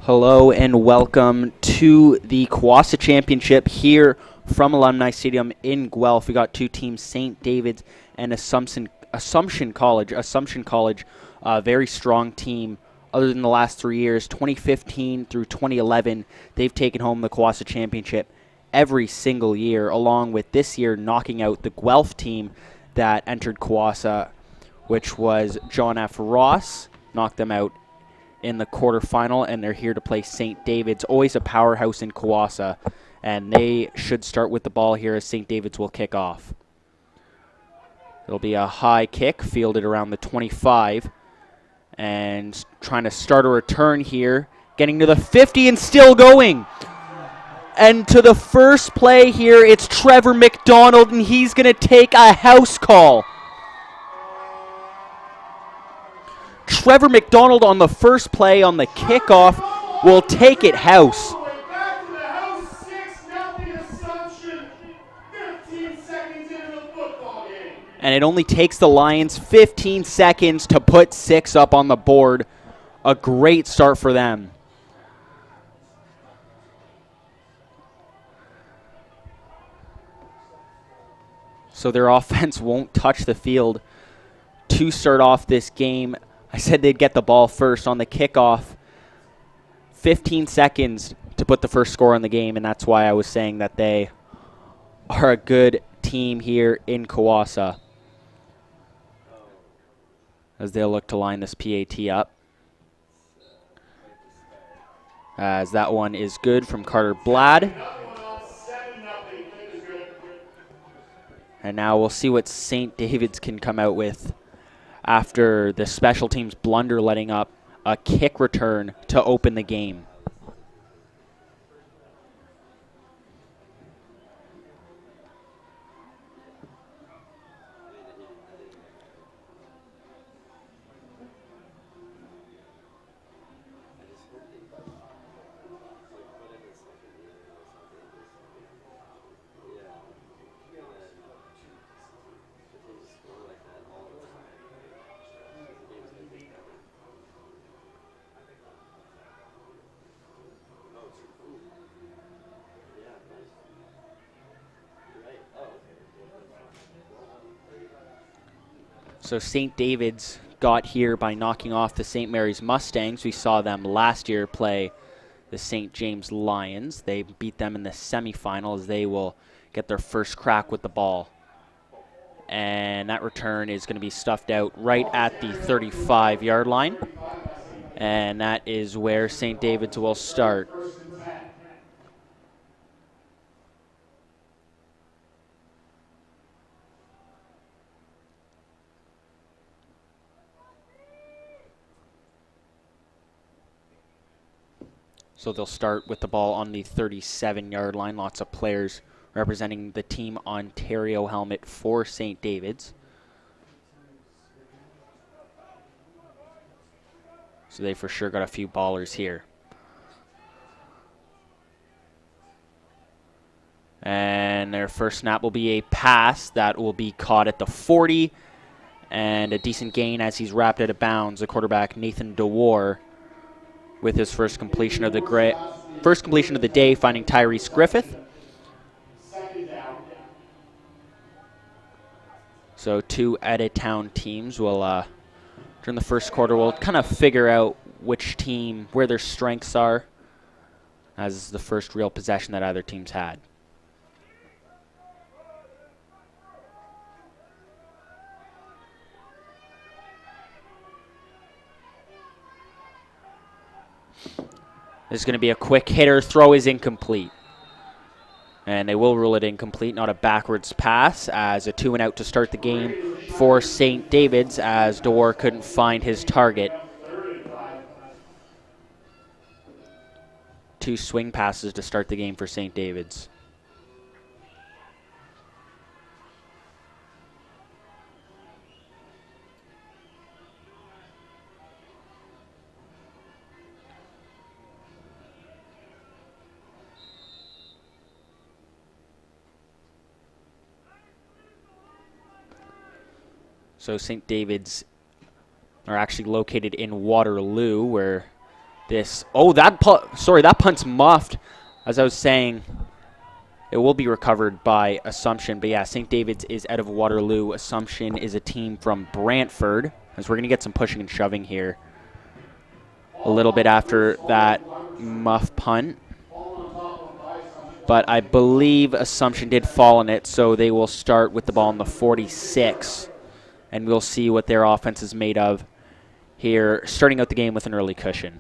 Hello and welcome to the CWOSSA Championship here from Alumni Stadium in Guelph. We got two teams, St. David's and Assumption College. Assumption College, a very strong team. Other than the last 3 years, 2015 through 2011, they've taken home the CWOSSA Championship every single year, along with this year knocking out the Guelph team that entered CWOSSA, which was John F. Ross, knocked them out in the quarterfinal, and they're here to play St. David's, always a powerhouse in CWOSSA, and they should start with the ball here as St. David's will kick off. It'll be a high kick fielded around the 25, and trying to start a return here, getting to the 50 and still going. And to the first play here, it's Trevor McDonald, and he's going to take a house call. Trevor McDonald on the first play on the kickoff will take it house. And it only takes the Lions 15 seconds to put 6 up on the board. A great start for them. So their offense won't touch the field to start off this game. I said they'd get the ball first on the kickoff. 15 seconds to put the first score on the game, and that's why I was saying that they are a good team here in CWOSSA, as they'll look to line this PAT up. As that one is good from Carter Blad. And now we'll see what St. David's can come out with after the special teams blunder, letting up a kick return to open the game. So St. David's got here by knocking off the St. Mary's Mustangs. We saw them last year play the St. James Lions. They beat them in the semifinals. They will get their first crack with the ball. And that return is going to be stuffed out right at the 35-yard line. And that is where St. David's will start. So they'll start with the ball on the 37-yard line. Lots of players representing the Team Ontario helmet for St. David's. So they for sure got a few ballers here. And their first snap will be a pass that will be caught at the 40. And a decent gain as he's wrapped out of bounds. The quarterback, Nathan DeWar, with his first completion of the day, finding Tyrese Griffith. So two out-of-town teams will, during the first quarter, will kind of figure out which team, where their strengths are, as this is the first real possession that either team's had. This is going to be a quick hitter. Throw is incomplete. And they will rule it incomplete, not a backwards pass, as a 2-and-out to start the game for St. David's, as DeWar couldn't find his target. 2 swing passes to start the game for St. David's. So St. David's are actually located in Waterloo, where this. Oh, that punt's muffed. As I was saying, it will be recovered by Assumption. But yeah, St. David's is out of Waterloo. Assumption is a team from Brantford. As we're going to get some pushing and shoving here a little bit after that muff punt. But I believe Assumption did fall on it, so they will start with the ball on the 46. And we'll see what their offense is made of here, starting out the game with an early cushion.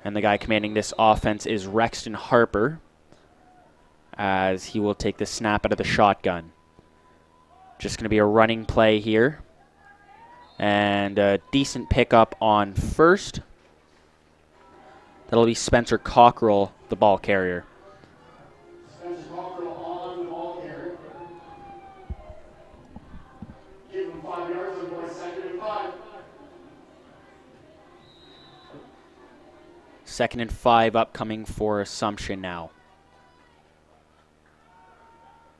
And the guy commanding this offense is Rexton Harper, as he will take the snap out of the shotgun. Just going to be a running play here. And a decent pickup on first. That'll be Spencer Cockrell, the ball carrier. Spencer Cockrell on the ball carrier. Give him 5 yards and boy, 2nd and 5. 2nd and 5 upcoming for Assumption now.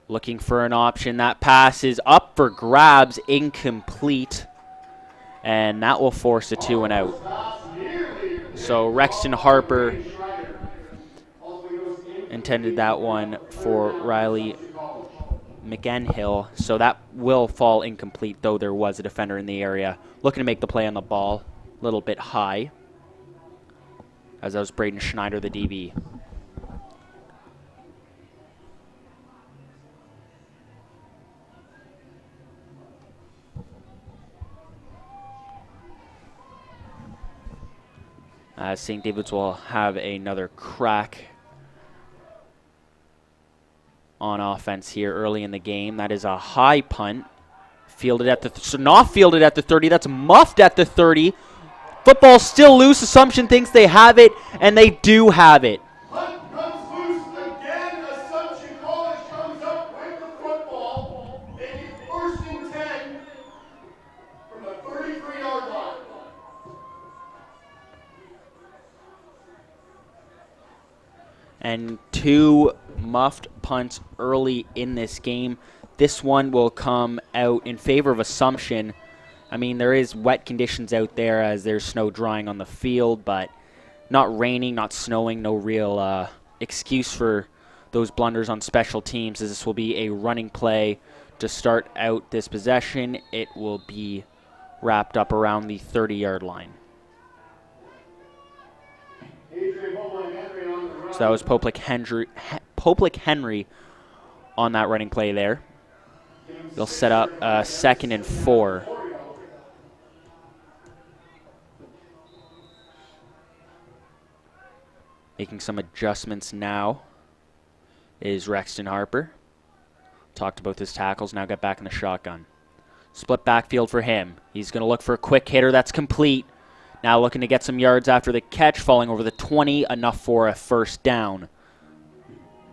Looking for an option. That pass is up for grabs, incomplete. And that will force a 2 and out. So Rexton Harper intended that one for Riley McGenhill. So that will fall incomplete, though there was a defender in the area. Looking to make the play on the ball. A little bit high. As that was Braden Schneider, the DB. St. David's will have another crack on offense here early in the game. That is a high punt. Fielded at the so not fielded at the 30. That's muffed at the 30. Football still loose. Assumption thinks they have it, and they do have it. Punt comes loose again. Assumption College comes up with the football. They get 1st and 10 from the 33-yard line. And 2 muffed punts early in this game. This one will come out in favor of Assumption. I mean, there is wet conditions out there as there's snow drying on the field, but not raining, not snowing, no real excuse for those blunders on special teams, as this will be a running play to start out this possession. It will be wrapped up around the 30-yard line. So that was Poplick Henry on that running play there. They'll set up 2nd and 4. Making some adjustments now is Rexton Harper. Talked about his tackles, now got back in the shotgun. Split backfield for him. He's going to look for a quick hitter that's complete. Now looking to get some yards after the catch, falling over the 20, enough for a 1st down.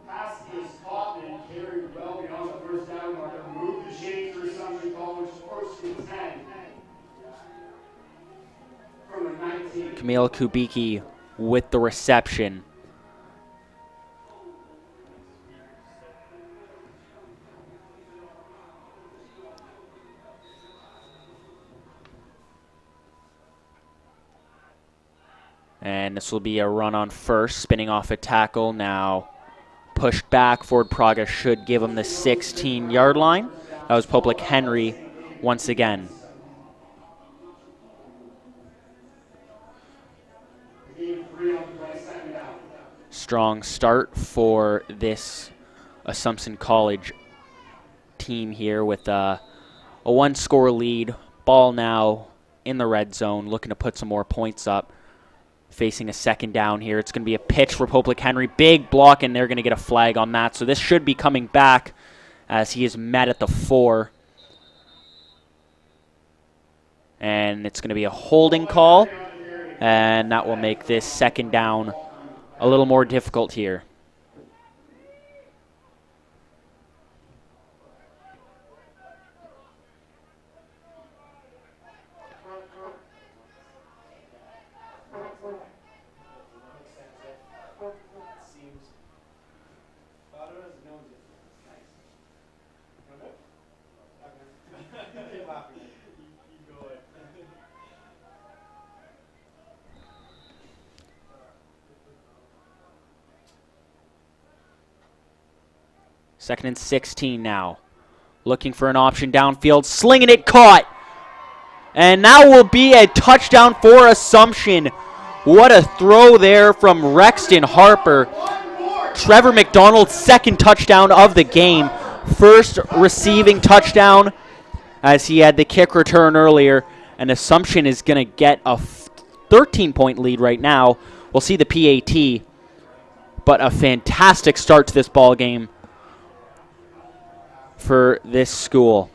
Pass is caught and carried well beyond the 1st down marker. Move the chains for Assumption College, 1st and 10 from the 19. Camille Kubicki with the reception. And this will be a run on first, spinning off a tackle. Now pushed back. Ford Praga should give him the 16-yard line. That was Poplick Henry once again. Strong start for this Assumption College team here with a 1-score lead. Ball now in the red zone, looking to put some more points up. Facing a 2nd down here. It's going to be a pitch for Poplick Henry. Big block, and they're going to get a flag on that. So this should be coming back as he is met at the 4. And it's going to be a holding call. And that will make this 2nd down a little more difficult here. 2nd and 16 now. Looking for an option downfield, slinging it, caught. And that will be a touchdown for Assumption. What a throw there from Rexton Harper. Trevor McDonald's 2nd touchdown of the game. 1st receiving touchdown, as he had the kick return earlier. And Assumption is going to get a 13-point lead right now. We'll see the PAT. But a fantastic start to this ball game for this school.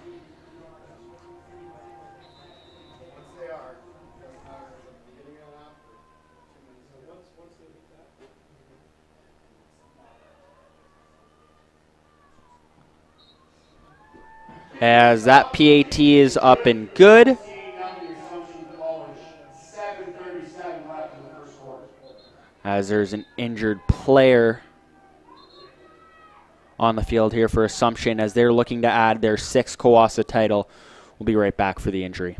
As that PAT is up and good. As there's an injured player on the field here for Assumption as they're looking to add their 6th CWOSSA title. We'll be right back for the injury.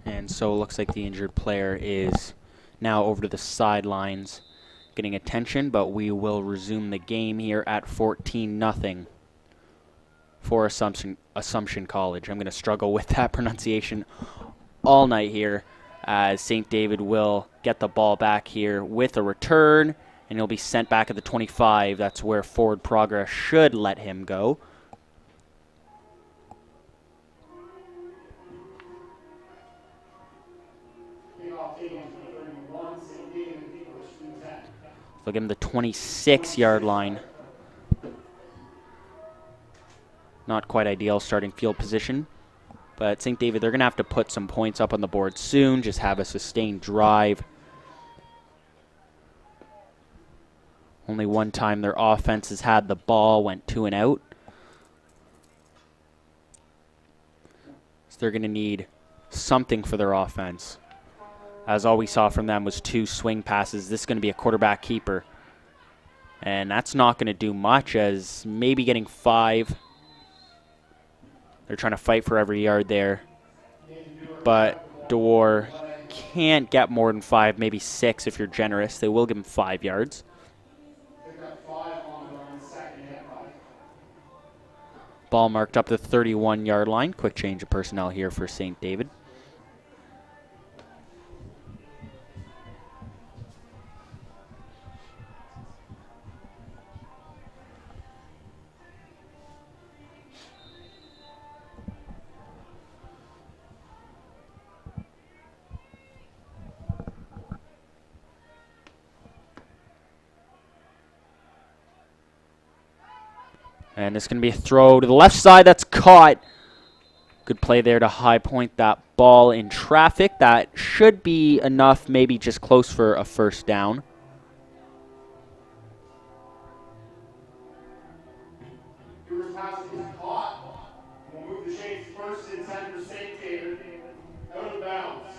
And so it looks like the injured player is now over to the sidelines getting attention, but we will resume the game here at 14-0 for Assumption College. I'm going to struggle with that pronunciation all night here as St. David will get the ball back here with a return, and he'll be sent back at the 25. That's where forward progress should let him go. Look at him, the 26-yard line. Not quite ideal starting field position. But St. David, they're going to have to put some points up on the board soon, just have a sustained drive. Only one time their offense has had the ball, went 2 and out. So they're going to need something for their offense. As all we saw from them was 2 swing passes. This is going to be a quarterback keeper. And that's not going to do much, as maybe getting 5. They're trying to fight for every yard there. But Dewar can't get more than 5, maybe 6 if you're generous. They will give him 5 yards. Ball marked up the 31-yard line. Quick change of personnel here for St. David. And it's going to be a throw to the left side. That's caught. Good play there to high point that ball in traffic. That should be enough, maybe just close for a first down. Your pass is caught. We'll move the chains first and 10 for St. David. Out of bounds.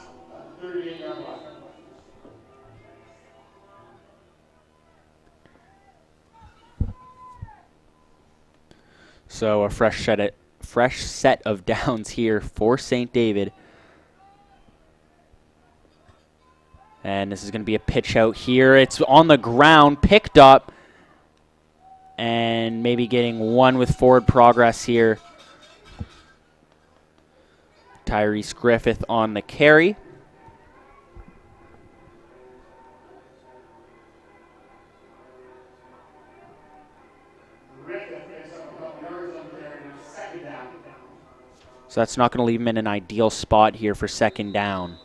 38-yard line. So a fresh set of downs here for St. David. And this is going to be a pitch out here. It's on the ground, picked up, and maybe getting one with forward progress here. Tyrese Griffith on the carry. So that's not going to leave him in an ideal spot here for second down.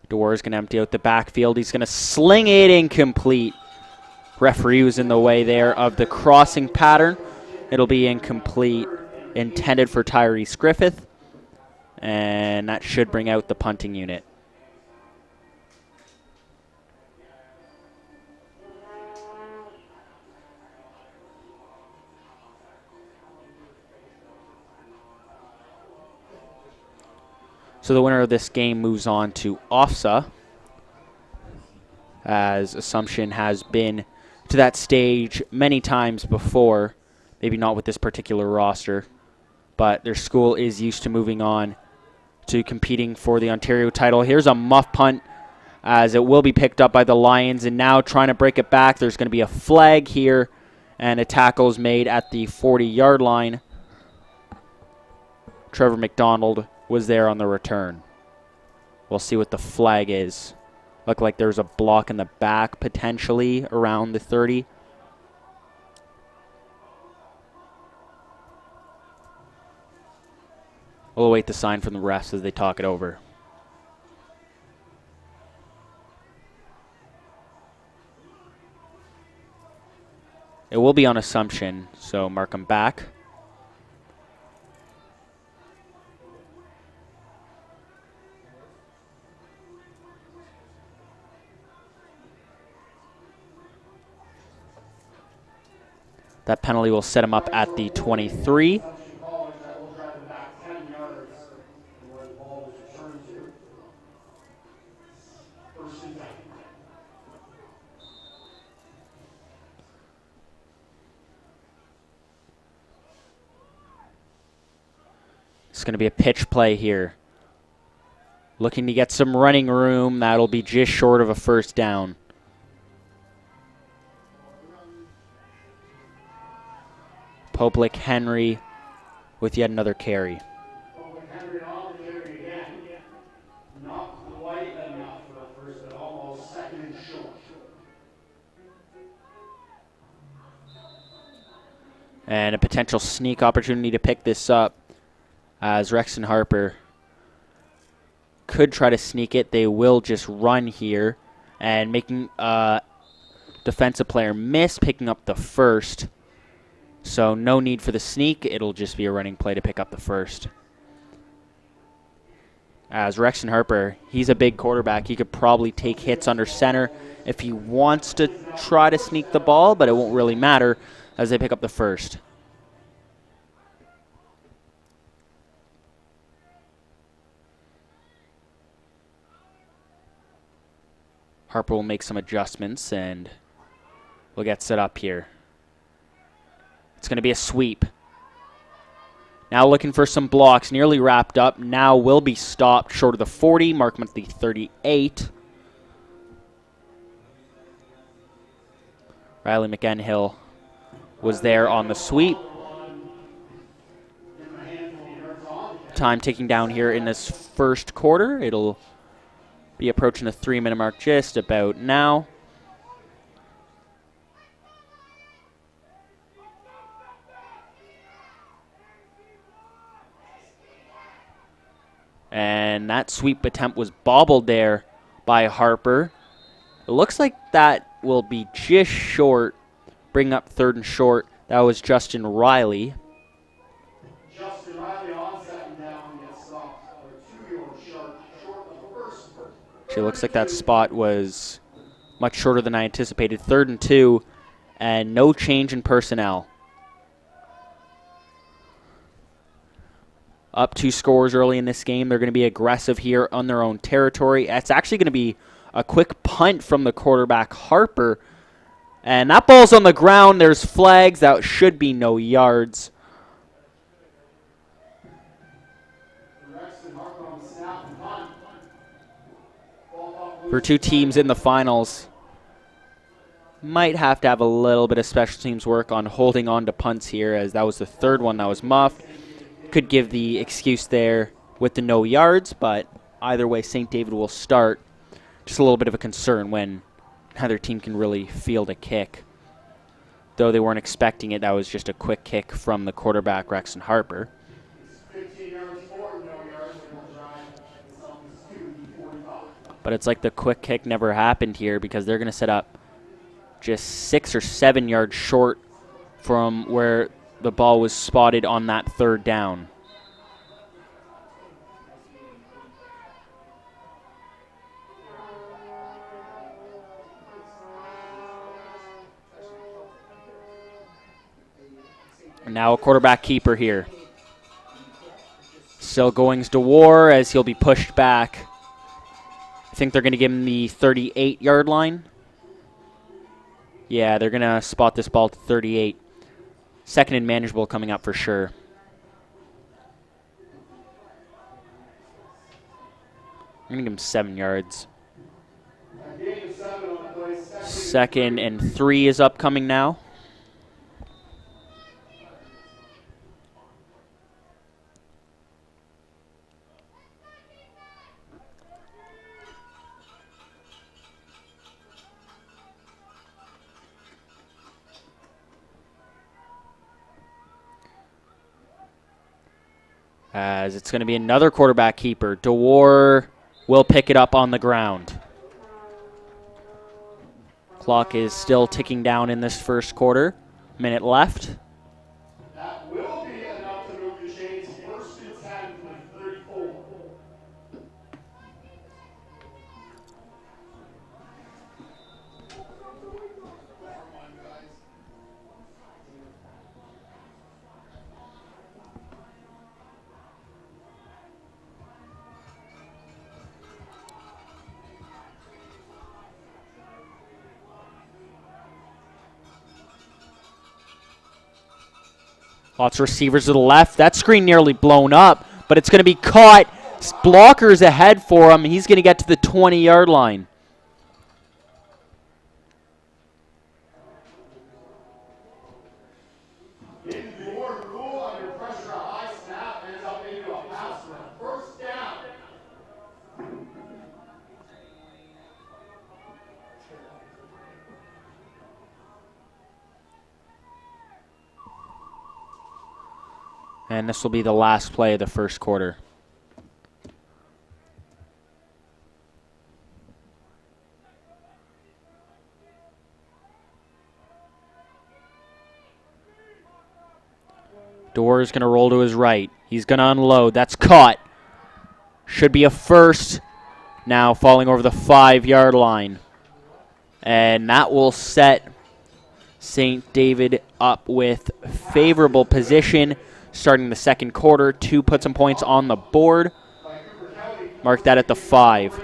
Dewar's going to empty out the backfield. He's going to sling it incomplete. Referee was in the way there of the crossing pattern. It'll be incomplete. Intended for Tyrese Griffith, and that should bring out the punting unit. So the winner of this game moves on to CWOSSA, as Assumption has been to that stage many times before, maybe not with this particular roster. But their school is used to moving on to competing for the Ontario title. Here's a muff punt, as it will be picked up by the Lions, and now trying to break it back. There's going to be a flag here, and a tackle is made at the 40-yard line. Trevor McDonald was there on the return. We'll see what the flag is. Looked like there's a block in the back, potentially, around the 30. We'll await the sign from the refs as they talk it over. It will be on Assumption, so mark them back. That penalty will set him up at the 23. It's going to be a pitch play here. Looking to get some running room. That'll be just short of a first down. Poplick Henry with yet another carry. And a potential sneak opportunity to pick this up, as Rexon Harper could try to sneak it. They will just run here, and making a defensive player miss, picking up the first. So no need for the sneak. It'll just be a running play to pick up the first. As Rexon Harper, he's a big quarterback. He could probably take hits under center if he wants to try to sneak the ball, but it won't really matter as they pick up the first. Harper will make some adjustments, and we'll get set up here. It's going to be a sweep. Now looking for some blocks, nearly wrapped up. Now will be stopped short of the 40, mark him at the 38. Riley McEnhill was there on the sweep. Time ticking down here in this first quarter. It'll be approaching the 3-minute mark just about now. And that sweep attempt was bobbled there by Harper. It looks like that will be just short, bring up 3rd and short. That was Justin Riley. Justin Riley on 2nd down gets stopped. 2-yard short of the first. Actually, looks like that spot was much shorter than I anticipated. 3rd and 2, and no change in personnel. Up 2 scores early in this game. They're going to be aggressive here on their own territory. It's actually going to be a quick punt from the quarterback, Harper. And that ball's on the ground. There's flags. That should be no yards. For 2 teams in the finals, might have to have a little bit of special teams work on holding on to punts here, as that was the 3rd one that was muffed. Could give the excuse there with the no yards, but either way, St. David will start. Just a little bit of a concern when neither team can really field a kick. Though they weren't expecting it, that was just a quick kick from the quarterback, Rexon Harper. 15 yards forward, no yards, But it's like the quick kick never happened here, because they're going to set up just 6 or 7 yards short from where the ball was spotted on that 3rd down. And now a quarterback keeper here. Still goings to war as he'll be pushed back. I think they're going to give him the 38-yard line. Yeah, they're going to spot this ball to 38. 2nd and manageable coming up for sure. I'm going to give him 7 yards. 2nd and 3 is upcoming now. As it's going to be another quarterback keeper. DeWar will pick it up on the ground. Clock is still ticking down in this first quarter. Minute left. That will be enough to move the chains. 1st and 10 from the 34. Lots of receivers to the left. That screen nearly blown up, but it's going to be caught. Blockers ahead for him. He's going to get to the 20-yard line. And this will be the last play of the first quarter. Dorr is going to roll to his right. He's going to unload. That's caught. Should be a first. Now falling over the 5-yard line. And that will set St. David up with favorable position starting the second quarter. 2 put some points on the board. Mark that at the 5.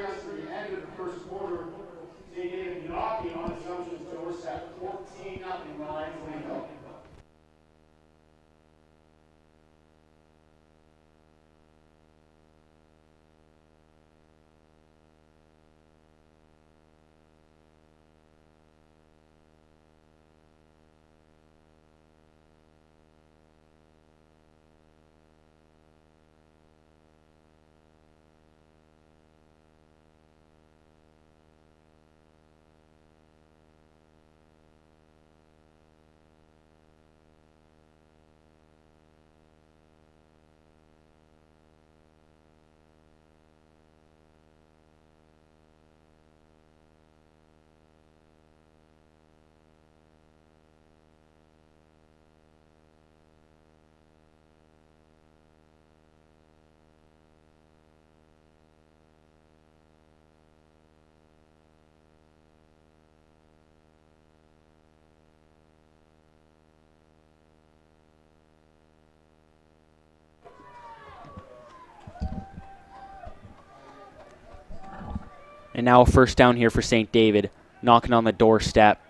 And now a first down here for St. David, knocking on the doorstep.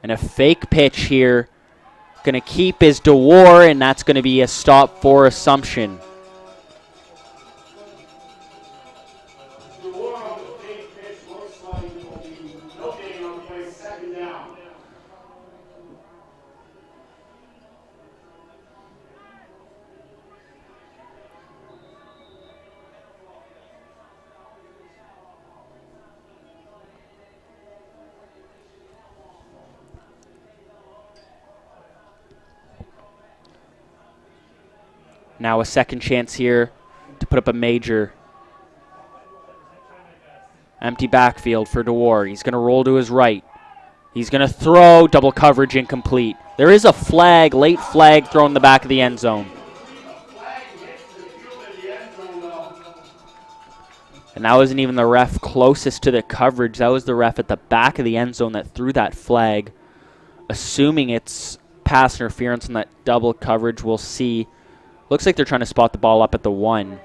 And a fake pitch here. Going to keep is DeWar, and that's going to be a stop for Assumption. Now a second chance here to put up a major. Empty backfield for DeWar. He's going to roll to his right. He's going to throw, double coverage, incomplete. There is a flag, late flag thrown in the back of the end zone. And that wasn't even the ref closest to the coverage. That was the ref at the back of the end zone that threw that flag. Assuming it's pass interference on that double coverage, we'll see. Looks like they're trying to spot the ball up at the 1.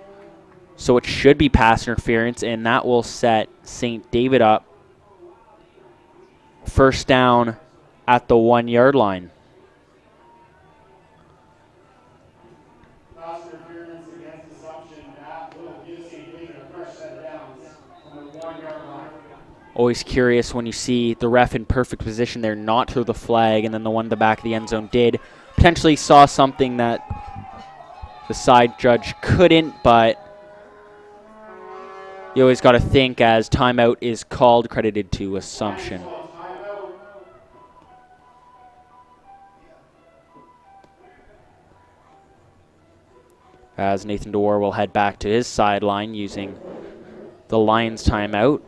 So it should be pass interference, and that will set St. David up. First down at the 1-yard line. Pass interference against Assumption. That will give St. David a fresh set of downs from the 1-yard line. Always curious when you see the ref in perfect position there not throw the flag, and then the one at the back of the end zone did. Potentially saw something that the side judge couldn't, but you always got to think as timeout is called, credited to Assumption. As Nathan DeWar will head back to his sideline using the Lions timeout.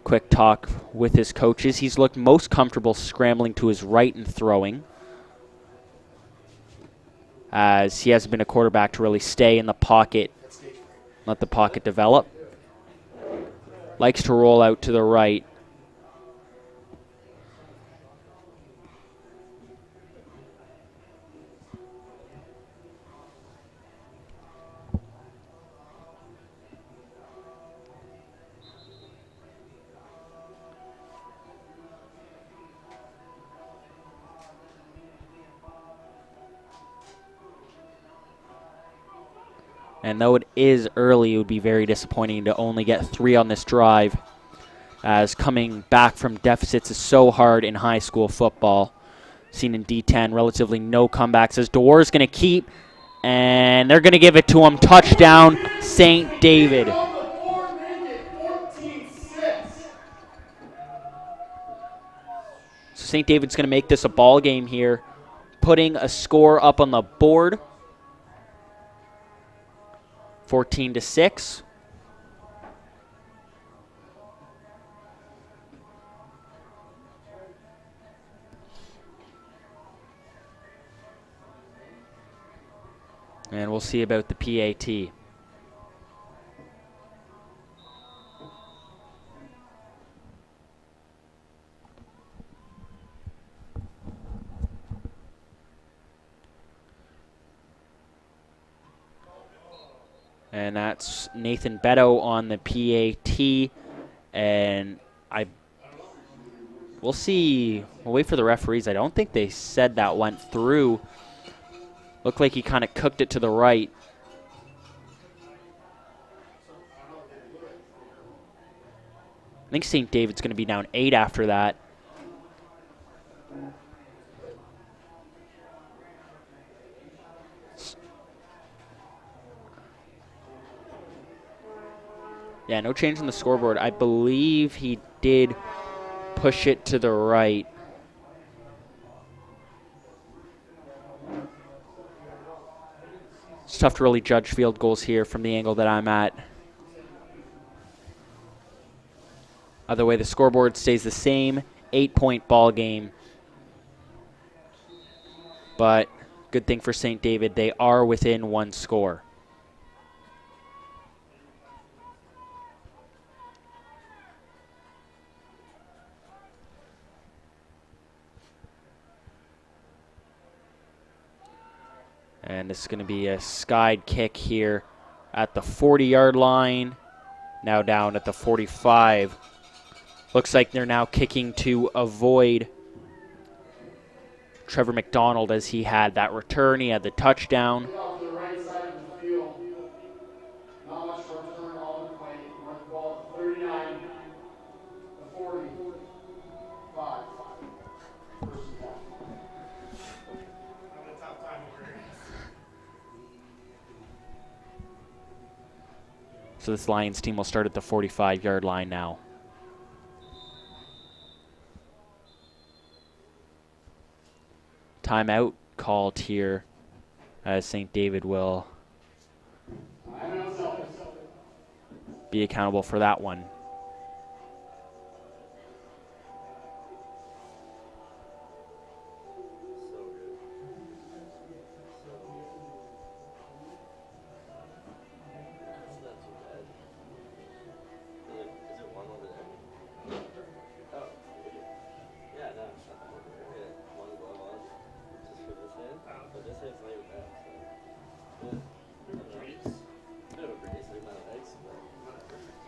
Quick talk with his coaches. He's looked most comfortable scrambling to his right and throwing, as he hasn't been a quarterback to really stay in the pocket, let the pocket develop. Likes to roll out to the right. And though it is early, it would be very disappointing to only get 3 on this drive, as coming back from deficits is so hard in high school football. Seen in D10, relatively no comebacks, as DeWar's going to keep, and they're going to give it to him. Touchdown, St. David. So St. David's going to make this a ball game here, putting a score up on the board. 14-6. And we'll see about the PAT. And that's Nathan Beto on the PAT. And we'll see. We'll wait for the referees. I don't think they said that went through. Looked like he kind of cooked it to the right. I think St. David's going to be down 8 after that. Yeah, no change in the scoreboard. I believe he did push it to the right. It's tough to really judge field goals here from the angle that I'm at. Either way, the scoreboard stays the same. 8-point ball game. But good thing for St. David, they are within 1 score. And this is going to be a skied kick here at the 40-yard line. Now down at the 45. Looks like they're now kicking to avoid Trevor McDonald as he had that return. He had the touchdown. Look out to the right side of the field. Not much return on the play. Run the ball at 39, the 45. First and 10. Having a tough time over here. So this Lions team will start at the 45-yard line now. Timeout called here as St. David will be accountable for that one.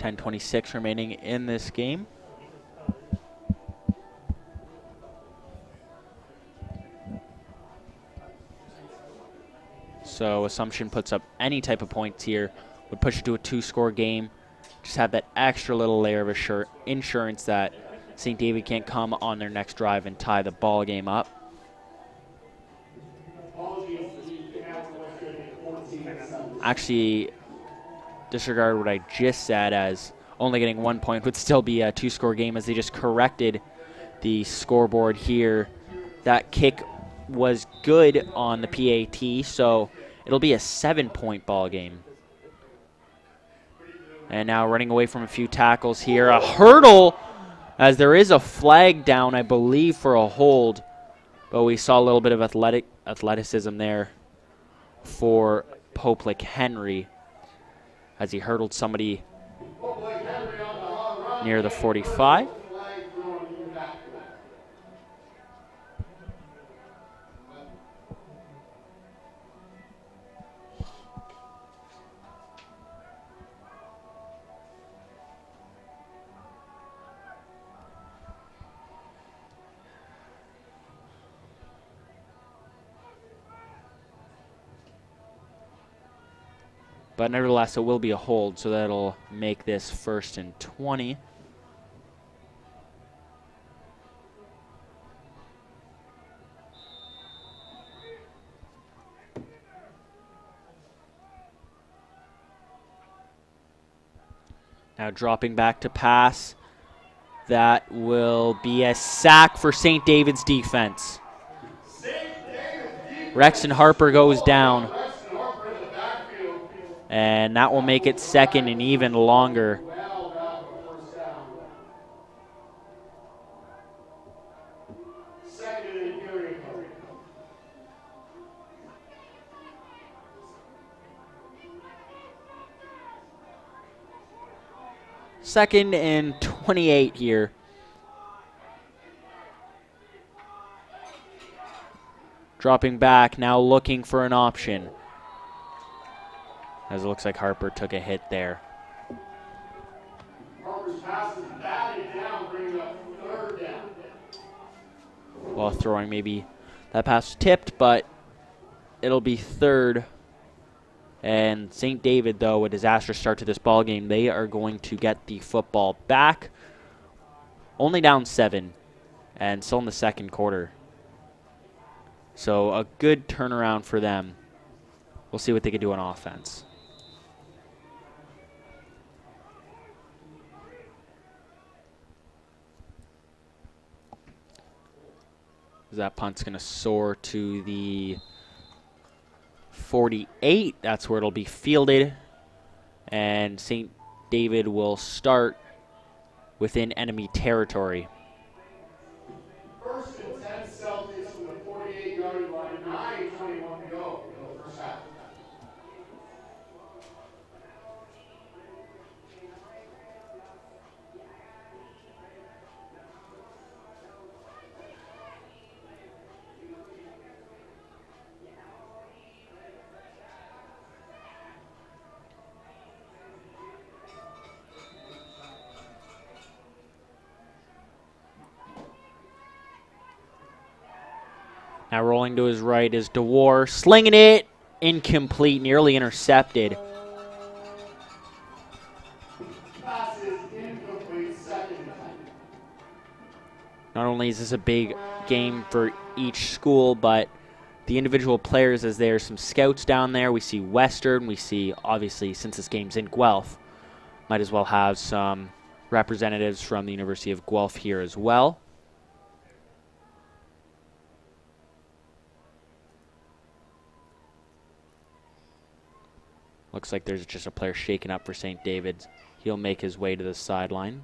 .26 remaining in this game. So Assumption puts up any type of points here, would push it to a 2-score game. Just have that extra little layer of insurance that St. David can't come on their next drive and tie the ball game up. Actually, disregard what I just said, as only getting 1 point would still be a 2-score game, as they just corrected the scoreboard here. That kick was good on the PAT, so it'll be a 7-point ball game. And now running away from a few tackles here. A hurdle, as there is a flag down, I believe, for a hold. But we saw a little bit of athleticism there for Poplick Henry as he hurdled somebody near the 45. But nevertheless, it will be a hold, so that'll make this 1st and 20. Now dropping back to pass. That will be a sack for St. David's defense. Rexton Harper goes down. And that will make it 2nd and even longer. Second and 28 here. Dropping back, now looking for an option, as it looks like Harper took a hit there. Harper's pass is batted down, bringing up 3rd down. While throwing, maybe that pass was tipped, but it'll be 3rd. And St. David, though, a disastrous start to this ball game. They are going to get the football back. Only down 7, and still in the 2nd quarter. So a good turnaround for them. We'll see what they can do on offense. That punt's going to soar to the 48. That's where it'll be fielded. And St. David will start within enemy territory. 1st and 10 Celtics from the 48-yard line. 9:21 to go in the 1st half. Now rolling to his right is DeWar, slinging it, incomplete, nearly intercepted. Pass is incomplete, second and 10. Not only is this a big game for each school, but the individual players, as there are some scouts down there. We see Western. We see, obviously, since this game's in Guelph, might as well have some representatives from the University of Guelph here as well. Looks like there's just a player shaken up for St. David's. He'll make his way to the sideline.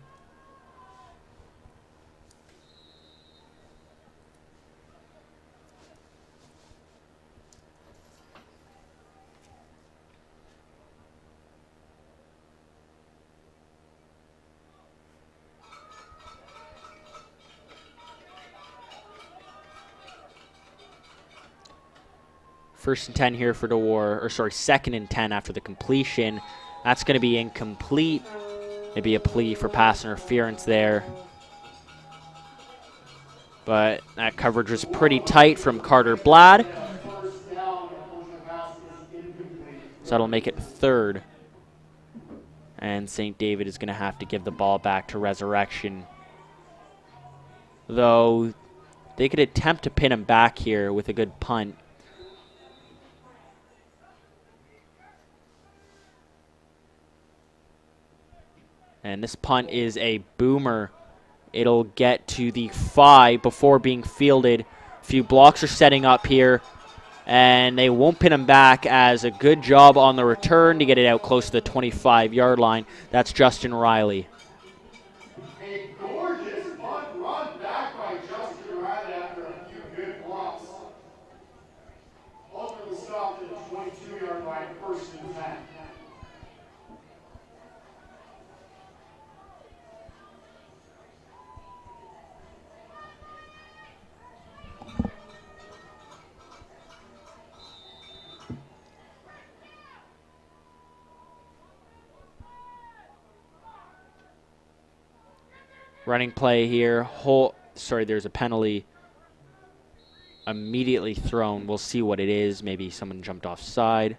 First and 10 here for DeWar, or sorry, second and 10 after the completion. That's going to be incomplete. Maybe a plea for pass interference there. But that coverage was pretty tight from Carter Blad. So that'll make it third. And St. David is going to have to give the ball back to Resurrection. Though they could attempt to pin him back here with a good punt. And this punt is a boomer. It'll get to the 5 before being fielded. A few blocks are setting up here. And they won't pin him back, as a good job on the return to get it out close to the 25-yard line. That's Justin Riley. A gorgeous punt run back by Justin Riley after a few good blocks. Ultimately stopped at the 22-yard line, first and 10. Running play here. There's a penalty immediately thrown. We'll see what it is. Maybe someone jumped offside.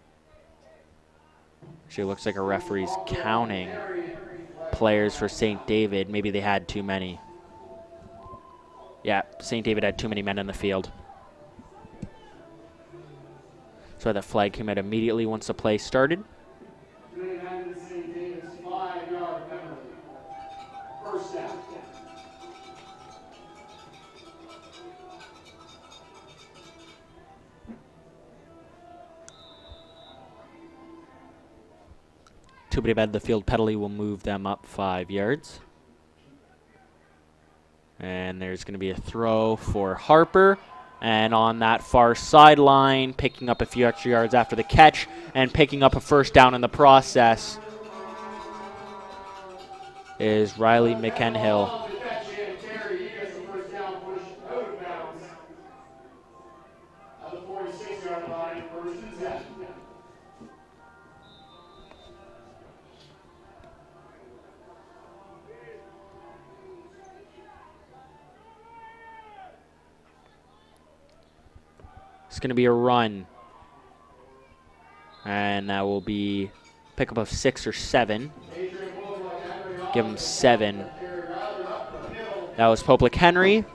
Actually, it looks like a referee's counting players for St. David. Maybe they had too many. Yeah, St. David had too many men in the field. So that flag came out immediately once the play started. First down. Too bad the field penalty will move them up 5 yards. And there's going to be a throw for Harper. And on that far sideline, picking up a few extra yards after the catch and picking up a first down in the process is Riley McKenhill. It's going to be a run. And that will be pickup of 6 or 7. Give him 7. That was Poplick Henry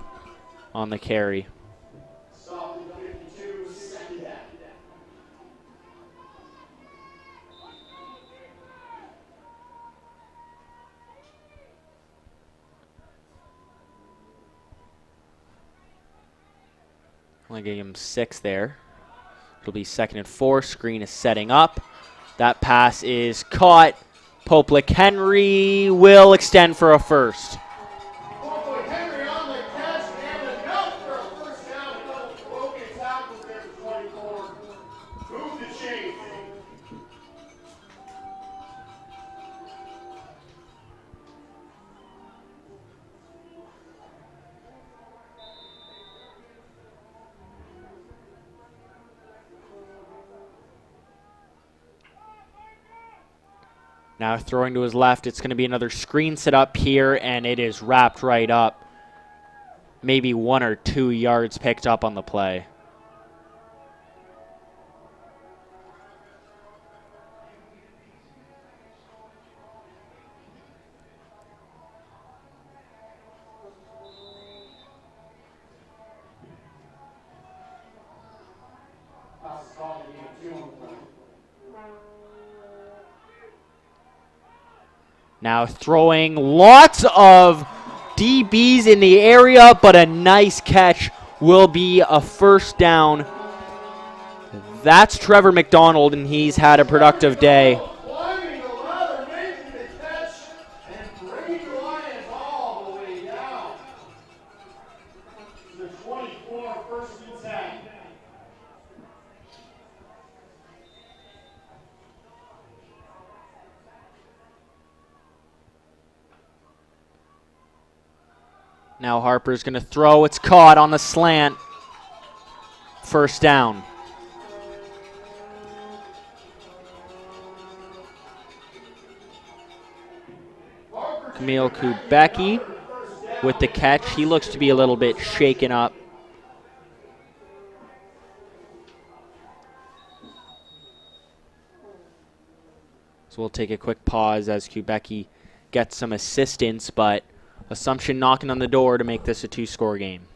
on the carry. Only gave him 6 there. It'll be 2nd and 4. Screen is setting up. That pass is caught. Poplick Henry will extend for a first. Poplick Henry on the catch and enough for a first down. A couple broken tackles there for 24. Move the chains. Now throwing to his left, it's going to be another screen set up here, and it is wrapped right up. Maybe 1 or 2 yards picked up on the play. Now throwing lots of DBs in the area, but a nice catch will be a first down. That's Trevor McDonald, and he's had a productive day. Climbing the ladder, making the catch, and bringing the Lions all the way down to the 24, first and 10. Now Harper's going to throw. It's caught on the slant. First down. Camille Kubecki with the catch. He looks to be a little bit shaken up. So we'll take a quick pause as Kubecki gets some assistance, but Assumption knocking on the door to make this a two-score game.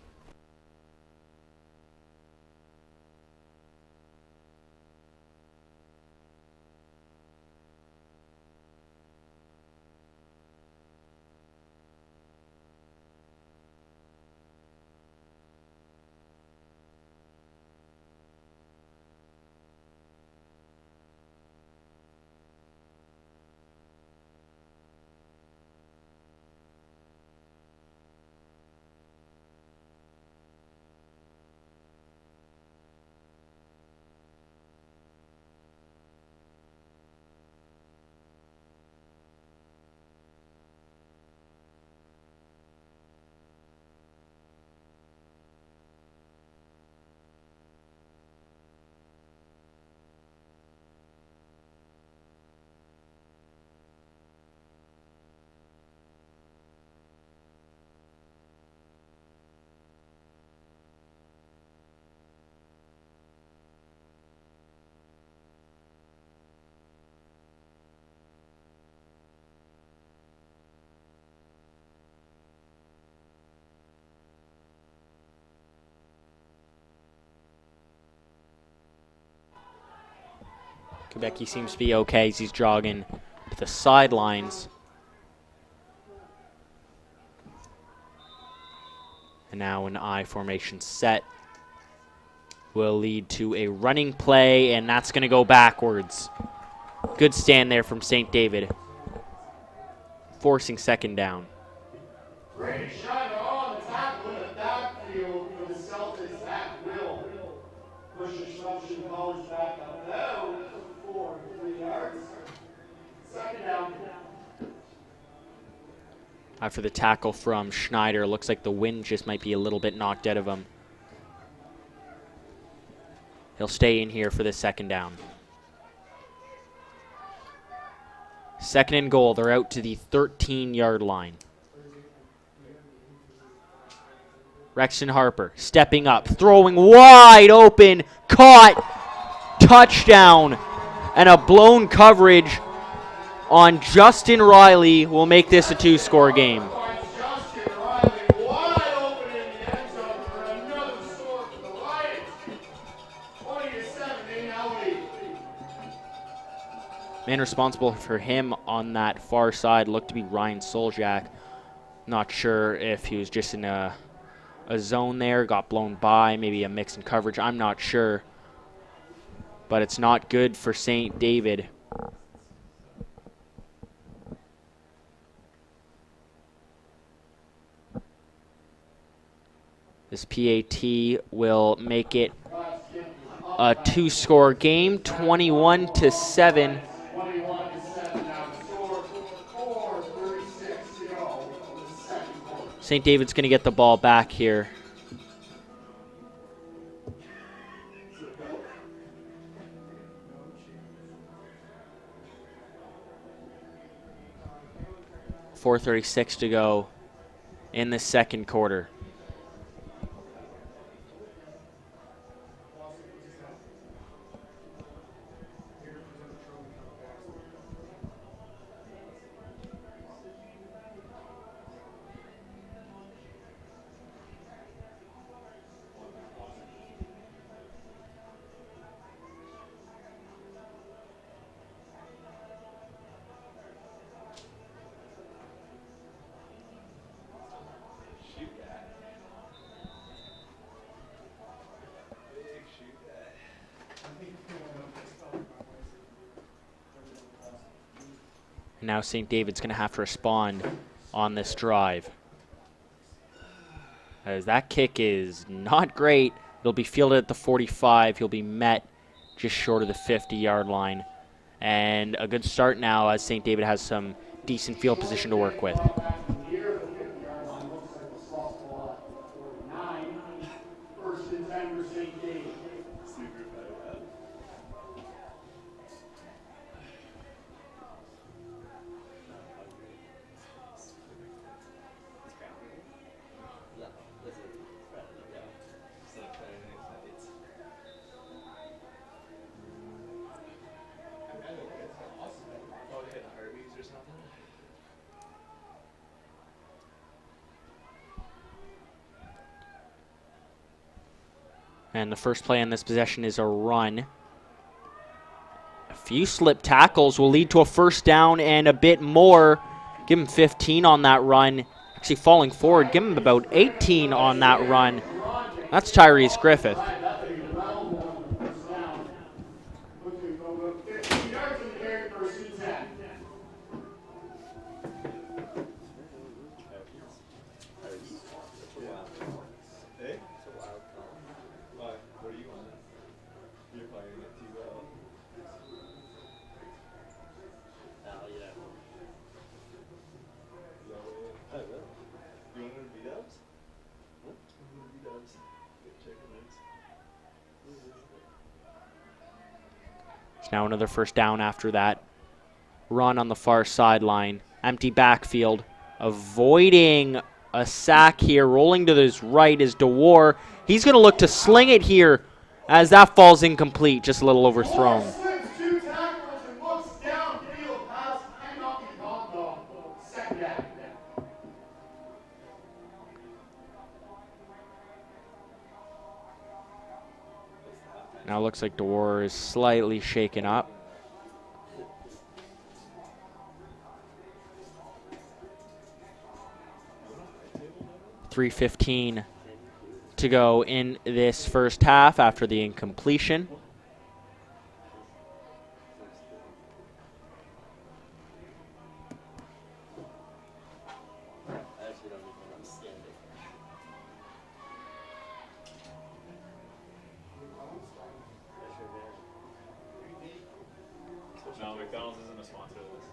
Kubecki seems to be okay as he's jogging to the sidelines. And now an I formation set will lead to a running play, and that's going to go backwards. Good stand there from St. David, forcing second down. Great shot on the tackle in the backfield for the Celtics. That will push Assumption College back up. Now, 4, 3 yards. Second down. After the tackle from Schneider, looks like the wind just might be a little bit knocked out of him. He'll stay in here for the second down. Second and goal. They're out to the 13-yard line. Rexton Harper stepping up, throwing wide open, caught, touchdown, and a blown coverage on Justin Riley will make this a two-score game. Justin Riley wide open in the end zone for another score for the Lions. 20-7, they now lead. Man responsible for him on that far side looked to be Ryan Soljak. Not sure if he was just in a zone there, got blown by, maybe a mix in coverage, I'm not sure. But it's not good for St. David. This PAT will make it a two-score game, 21-7. 21-7 now the score. 4:36 to go in the second quarter. St. David's going to get the ball back here. .436 to go in the second quarter. And now St. David's going to have to respond on this drive. As that kick is not great. It'll be fielded at the 45. He'll be met just short of the 50-yard line. And a good start now as St. David has some decent field position to work with. And the first play on this possession is a run. A few slip tackles will lead to a first down and a bit more. Give him 15 on that run. Actually falling forward, give him about 18 on that run. That's Tyrese Griffith. Now another first down after that run on the far sideline. Empty backfield. Avoiding a sack here. Rolling to his right is DeWar. He's going to look to sling it here as that falls incomplete. Just a little overthrown. Now it looks like DeWar is slightly shaken up. .3:15 to go in this first half after the incompletion. No, McDonald's isn't a sponsor of this.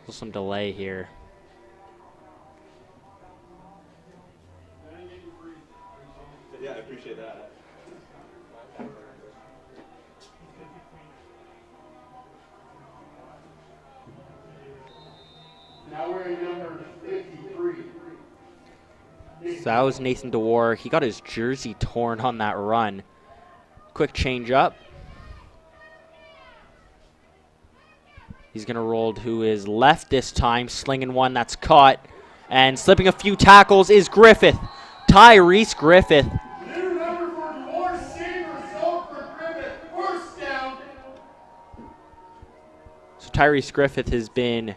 So some delay here. Yeah, I appreciate that. Now we're in number 53. So that was Nathan DeWar. He got his jersey torn on that run. Quick change up. He's going to roll to his left this time, slinging one that's caught. And slipping a few tackles is Griffith. Tyrese Griffith. New number for DeWar, same result for Griffith. First down. So Tyrese Griffith has been...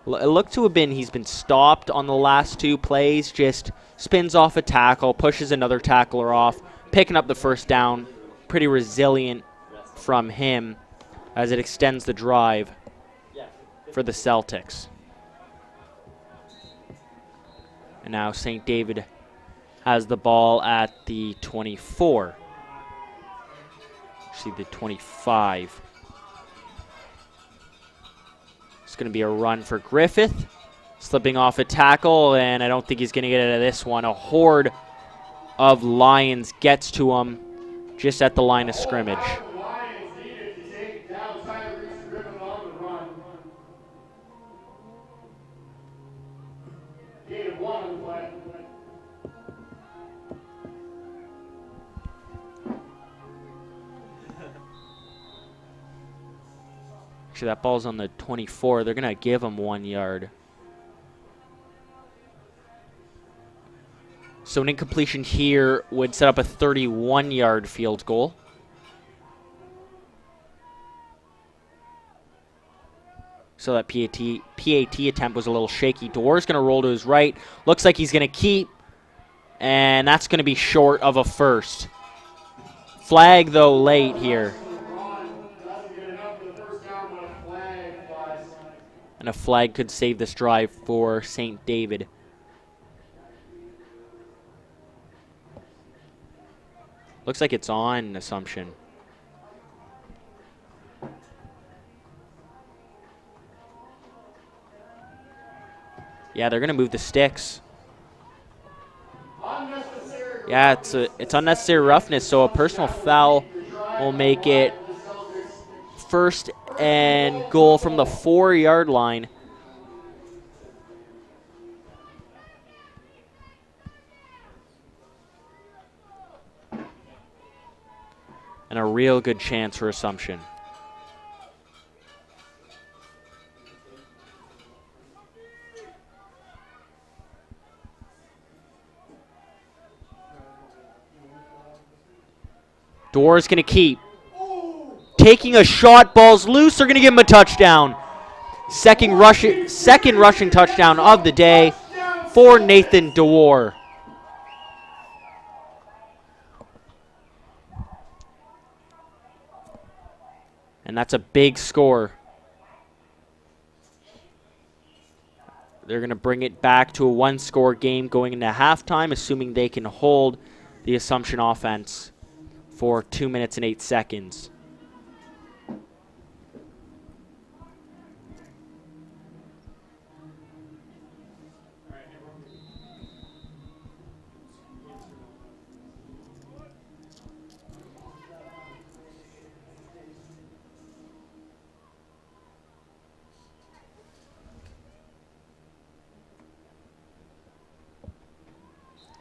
It looked to have been he's been stopped on the last two plays, just spins off a tackle, pushes another tackler off, picking up the first down. Pretty resilient from him as it extends the drive for the Celtics. And now St. David has the ball at the 24. Actually, the 25. It's going to be a run for Griffith. Slipping off a tackle, and I don't think he's going to get out of this one. A horde of Lions gets to him just at the line of scrimmage. Lions needed to take down Tyrese Griffith on the run. Gain of 1 on the play. Actually, that ball's on the 24. They're going to give him 1 yard. So an incompletion here would set up a 31-yard field goal. So that PAT attempt was a little shaky. DeWar's going to roll to his right. Looks like he's going to keep. And that's going to be short of a first. Flag, though, late here. And a flag could save this drive for St. David. Looks like it's on Assumption. Yeah, they're going to move the sticks. Yeah, it's unnecessary roughness, so a personal foul will make it first and goal from the 4-yard line. And a real good chance for Assumption. Door's going to keep. Taking a shot, ball's loose. They're going to give him a touchdown. Second rushing touchdown of the day for Nathan DeWar. And that's a big score. They're going to bring it back to a one-score game going into halftime, assuming they can hold the Assumption offense for 2 minutes and 8 seconds.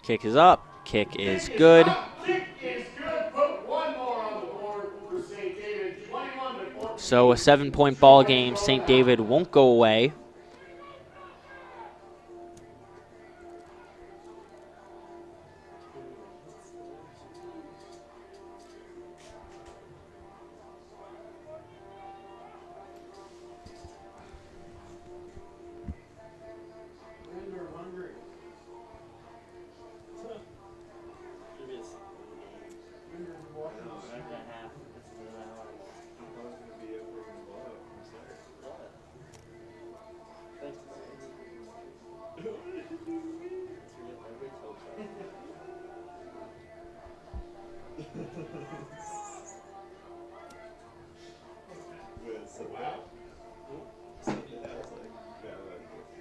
Kick is up. Kick is good. So a 7-point ball game. St. David won't go away.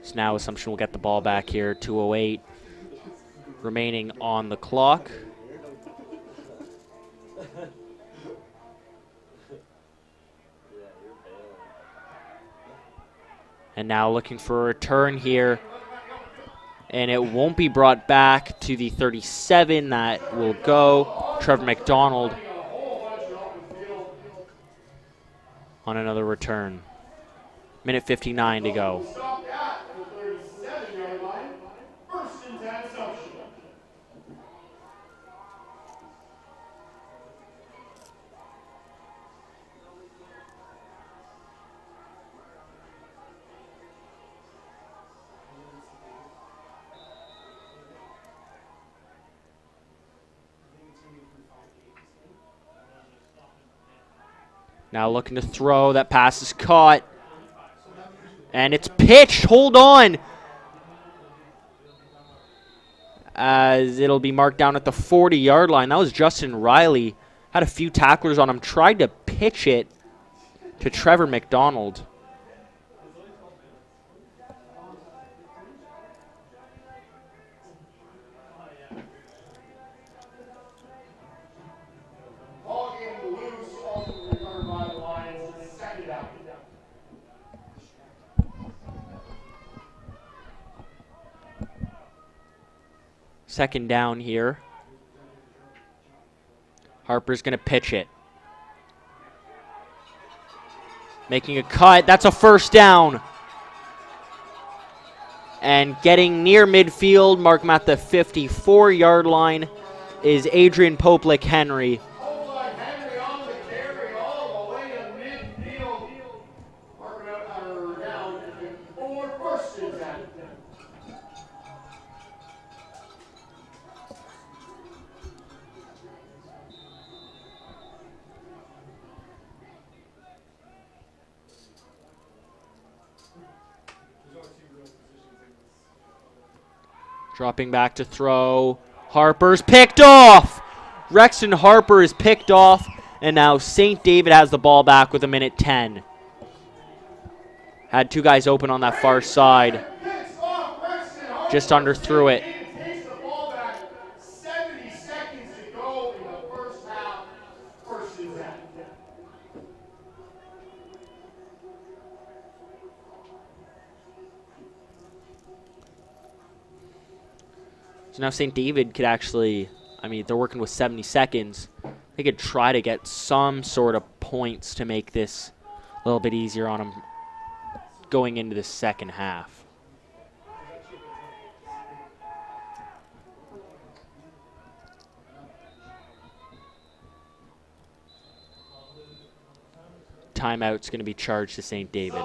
So now Assumption will get the ball back here. 2:08 remaining on the clock. And now looking for a return here. And it won't be brought back to the 37. That will go. Trevor McDonald on another return. Minute 59 to go. Now looking to throw. That pass is caught. And it's pitched. Hold on. As it'll be marked down at the 40-yard line. That was Justin Riley. Had a few tacklers on him. Tried to pitch it to Trevor McDonald. Second down here. Harper's going to pitch it. Making a cut. That's a first down. And getting near midfield, mark him at the 54-yard line, is Adrian Poplik-Henry. Dropping back to throw. Harper's picked off. Rexton Harper is picked off, and now St. David has the ball back with 1:10. Had two guys open on that far side. Just underthrew it. Takes the ball back. 70 seconds to go in the first half. First and 10. So now St. David could actually, I mean, they're working with 70 seconds. They could try to get some sort of points to make this a little bit easier on them going into the second half. Timeout's going to be charged to St. David.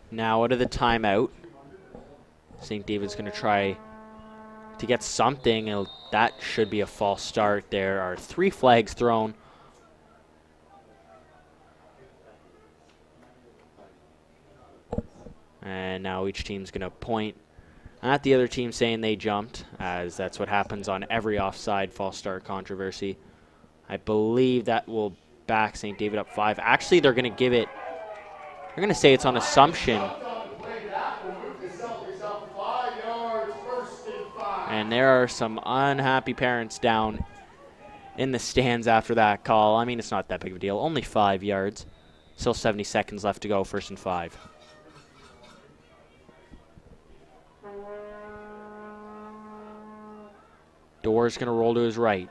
Now out of the timeout, St. David's going to try to get something. That should be a false start. There are 3 flags thrown. And now each team's going to point at the other team saying they jumped, as that's what happens on every offside false start controversy. I believe that will back St. David up 5. Actually, they're going to give it, they're going to say it's on assumption. And there are some unhappy parents down in the stands after that call. I mean, it's not that big of a deal. Only 5 yards. Still 70 seconds left to go, 1st and 5. Door's going to roll to his right.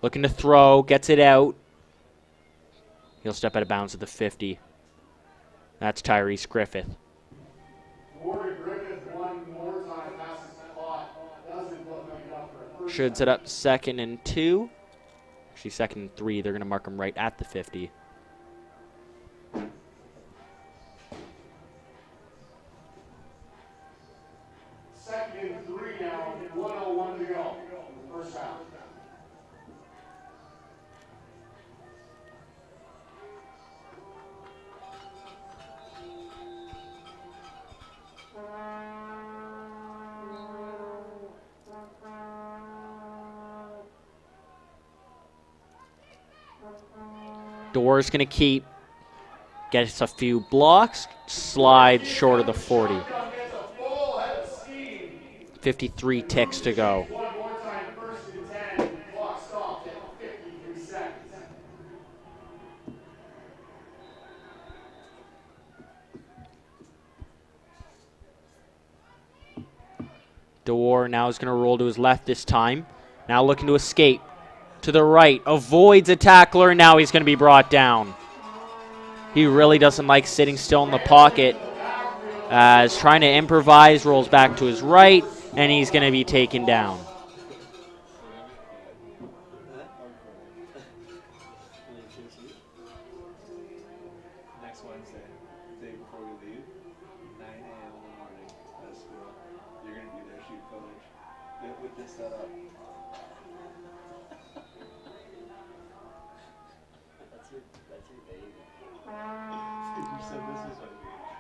Looking to throw, gets it out. He'll step out of bounds at the 50. That's Tyrese Griffith. Should set up 2nd and 2. Actually, 2nd and 3. They're going to mark him right at the 50. Door's going to keep, gets a few blocks, slides short of the 40. 53 ticks to go. Door now is going to roll to his left this time. Now looking to escape. To the right, avoids a tackler, and now he's going to be brought down. He really doesn't like sitting still in the pocket. As trying to improvise, rolls back to his right, and he's going to be taken down. Next Wednesday, the day before we leave, 9 a.m. in the morning at school. You're going to be there, shoot footage with this setup.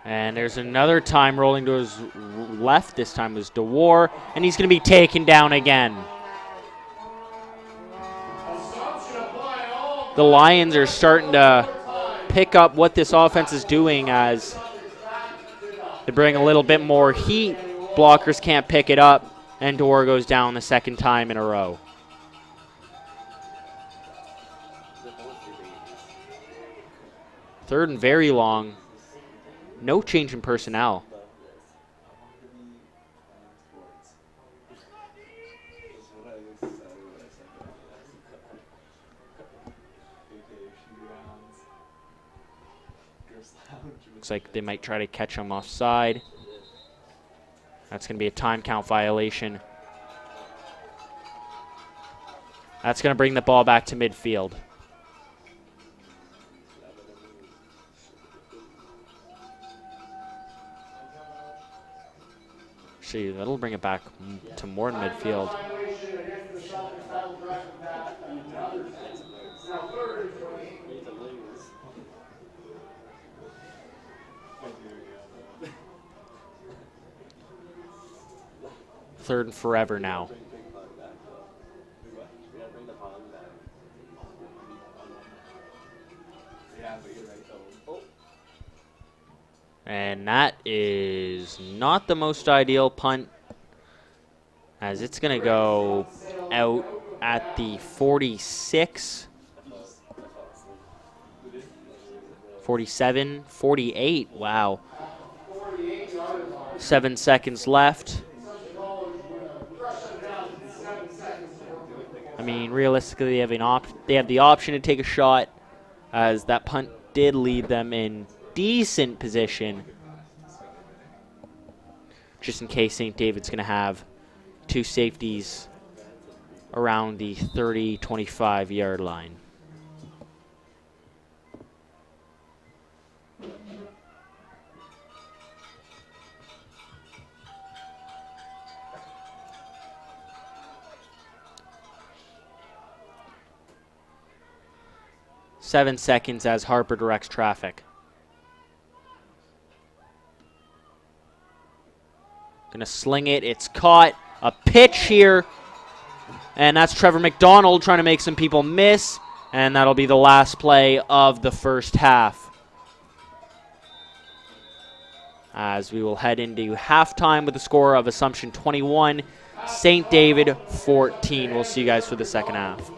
And there's another time rolling to his left. This time was DeWar, and he's going to be taken down again. The Lions are starting to pick up what this offense is doing as they bring a little bit more heat. Blockers can't pick it up, and DeWar goes down the second time in a row. Third and very long. No change in personnel. Looks like they might try to catch him offside. That's going to be a time count violation. That's going to bring the ball back to midfield. See, that'll bring it back to more than midfield. Third and forever now. And that is not the most ideal punt, as it's going to go out at the 46, 47, 48. Wow. 7 seconds left. I mean, realistically, they have the option to take a shot, as that punt did lead them in decent position, just in case St. David's going to have two safeties around the 30, 25-yard line. Seven seconds as Harper directs traffic. Gonna sling it. It's caught. A pitch here. And that's Trevor McDonald trying to make some people miss. And that'll be the last play of the first half, as we will head into halftime with a score of Assumption 21, St. David 14. We'll see you guys for the second half.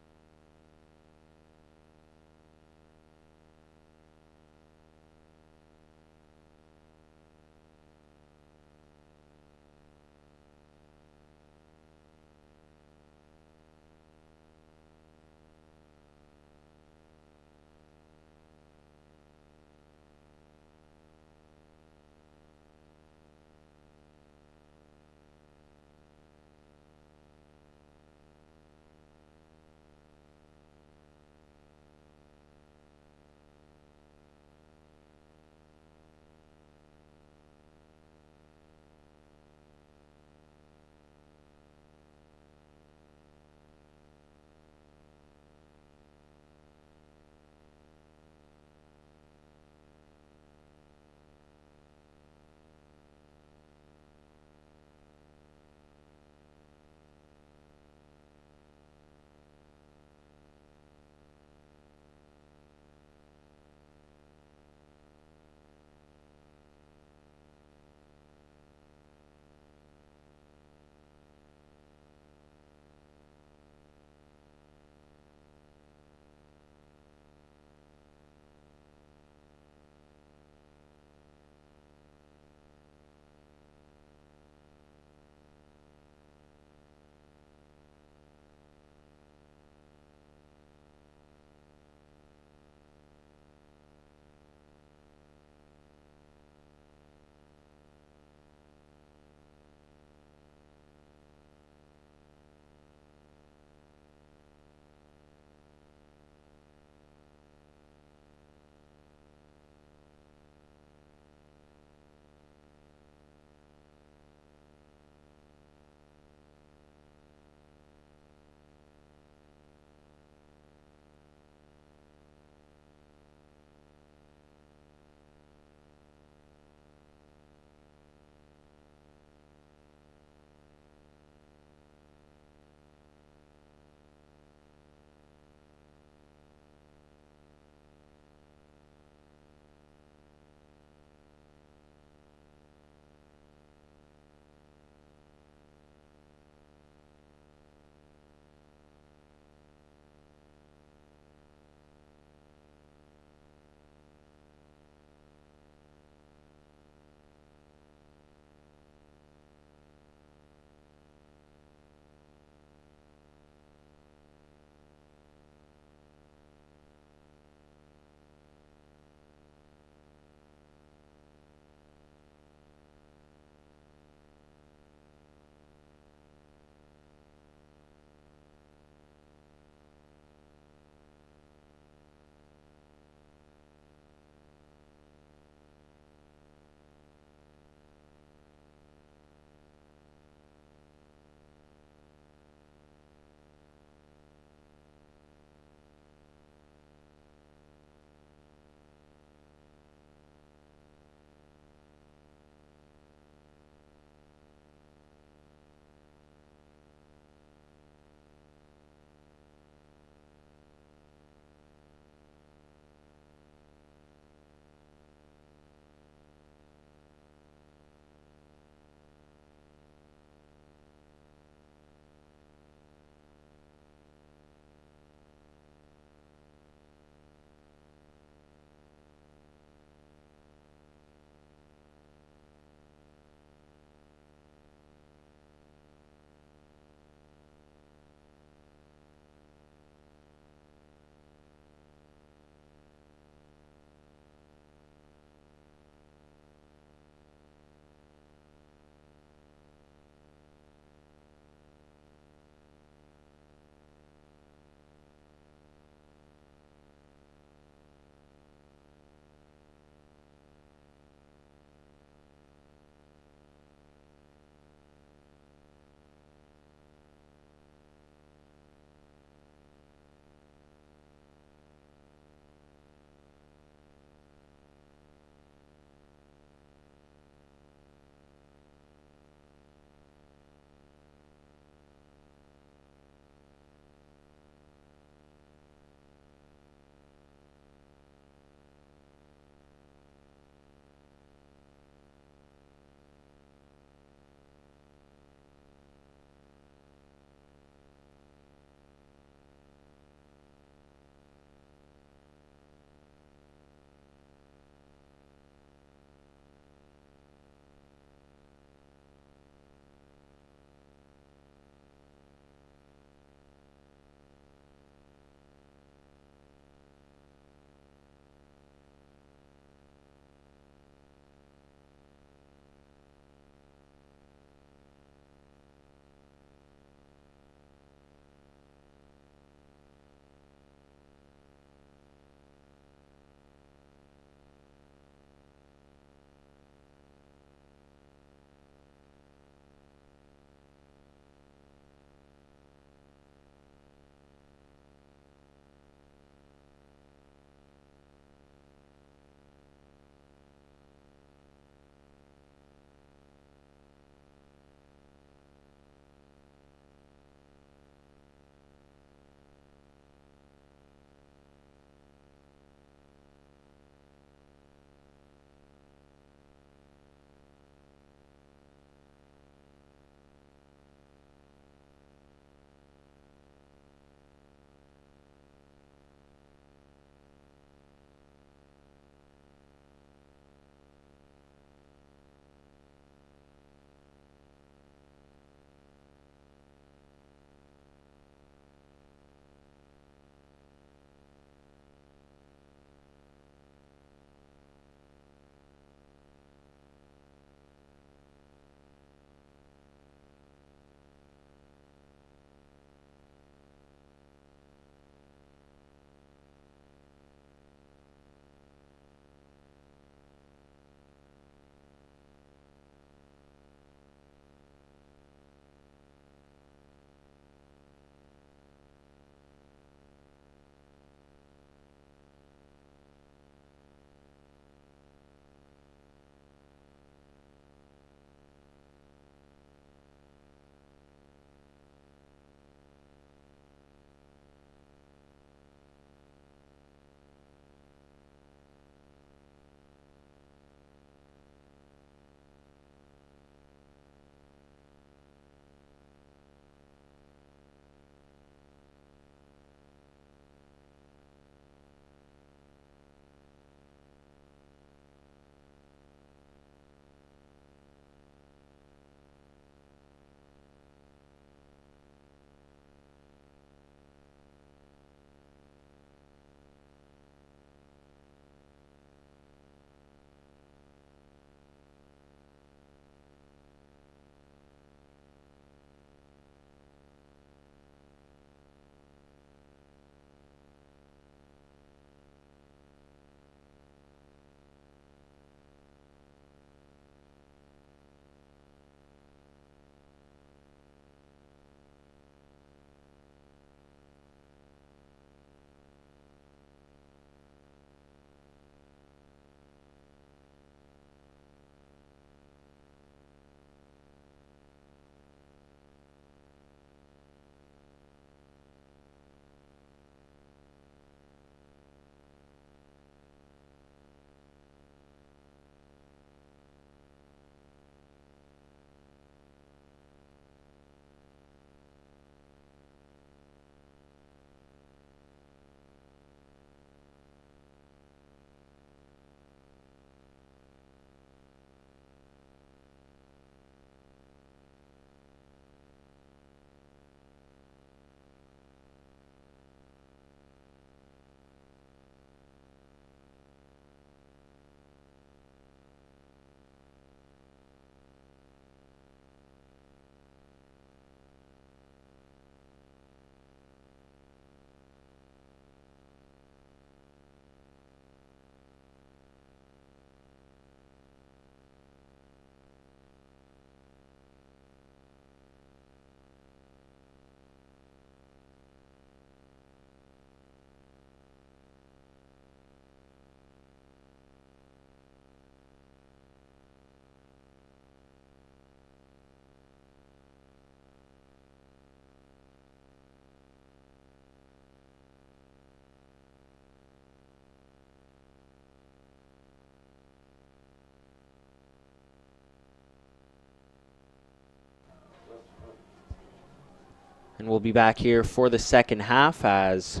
And we'll be back here for the second half as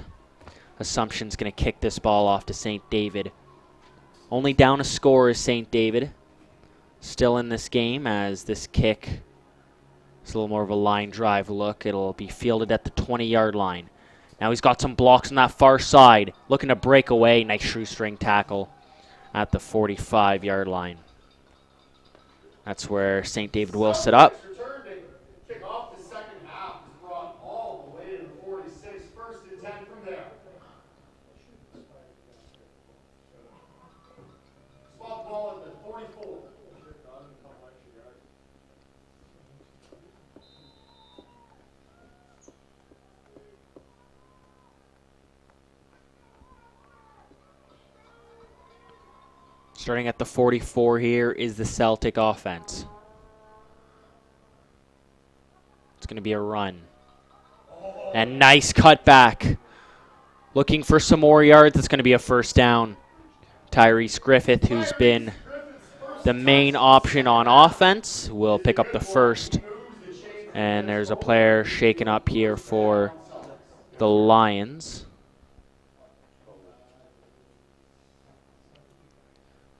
Assumption's going to kick this ball off to St. David. Only down a score is St. David. Still in this game as this kick is a little more of a line drive look. It'll be fielded at the 20-yard line. Now he's got some blocks on that far side. Looking to break away. Nice shoestring tackle at the 45-yard line. That's where St. David will set up. Return to kick off the second half is brought all the way to the 46. First and 10 from there. Spot the ball at the 44. Starting at the 44 here is the Celtic offense. It's going to be a run. And nice cutback. Looking for some more yards. It's going to be a first down. Tyrese Griffith, who's been the main option on offense, will pick up the first. And there's a player shaken up here for the Lions.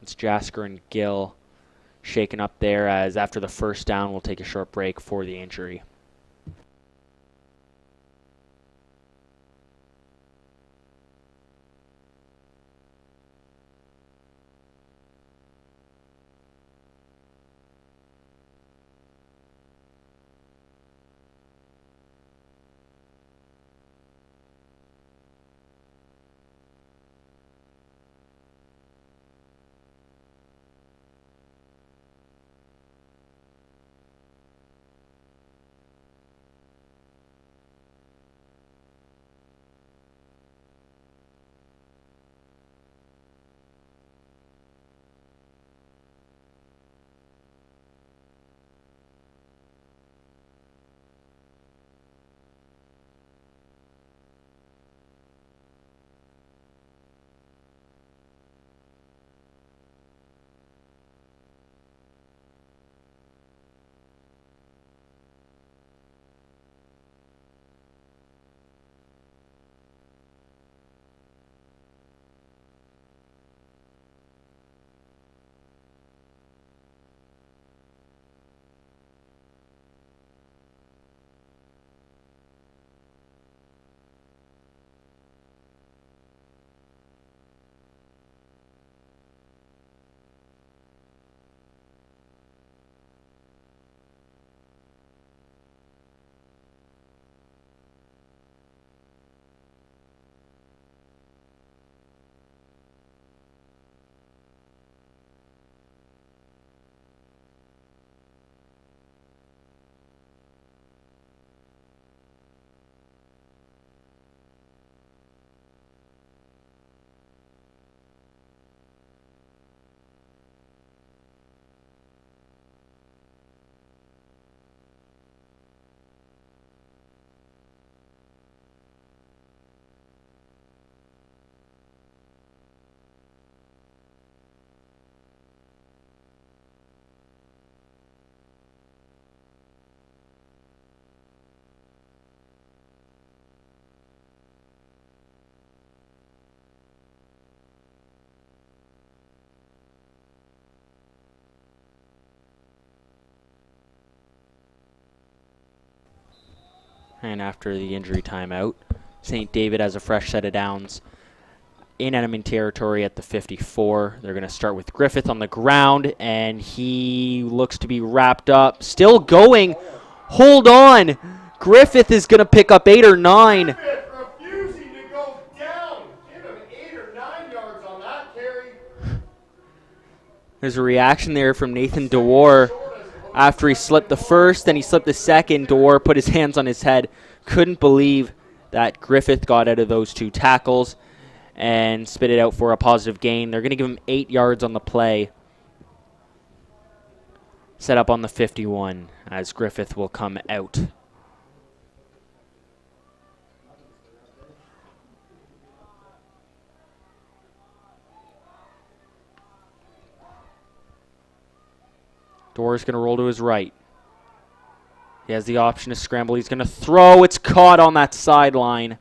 It's Jasker and Gill shaken up there as after the first down, we'll take a short break for the injury. And after the injury timeout, St. David has a fresh set of downs in enemy territory at the 54. They're going to start with Griffith on the ground, and he looks to be wrapped up. Still going. Hold on. Griffith is going to pick up 8 or 9. Griffith refusing to go down. Give him 8 or 9 yards on that carry. There's a reaction there from Nathan DeWar after he slipped the first, then he slipped the second. DeWar put his hands on his head. Couldn't believe that Griffith got out of those 2 tackles and spit it out for a positive gain. They're going to give him 8 yards on the play. Set up on the 51 as Griffith will come out. Doerr's going to roll to his right. He has the option to scramble. He's going to throw. It's caught on that sideline.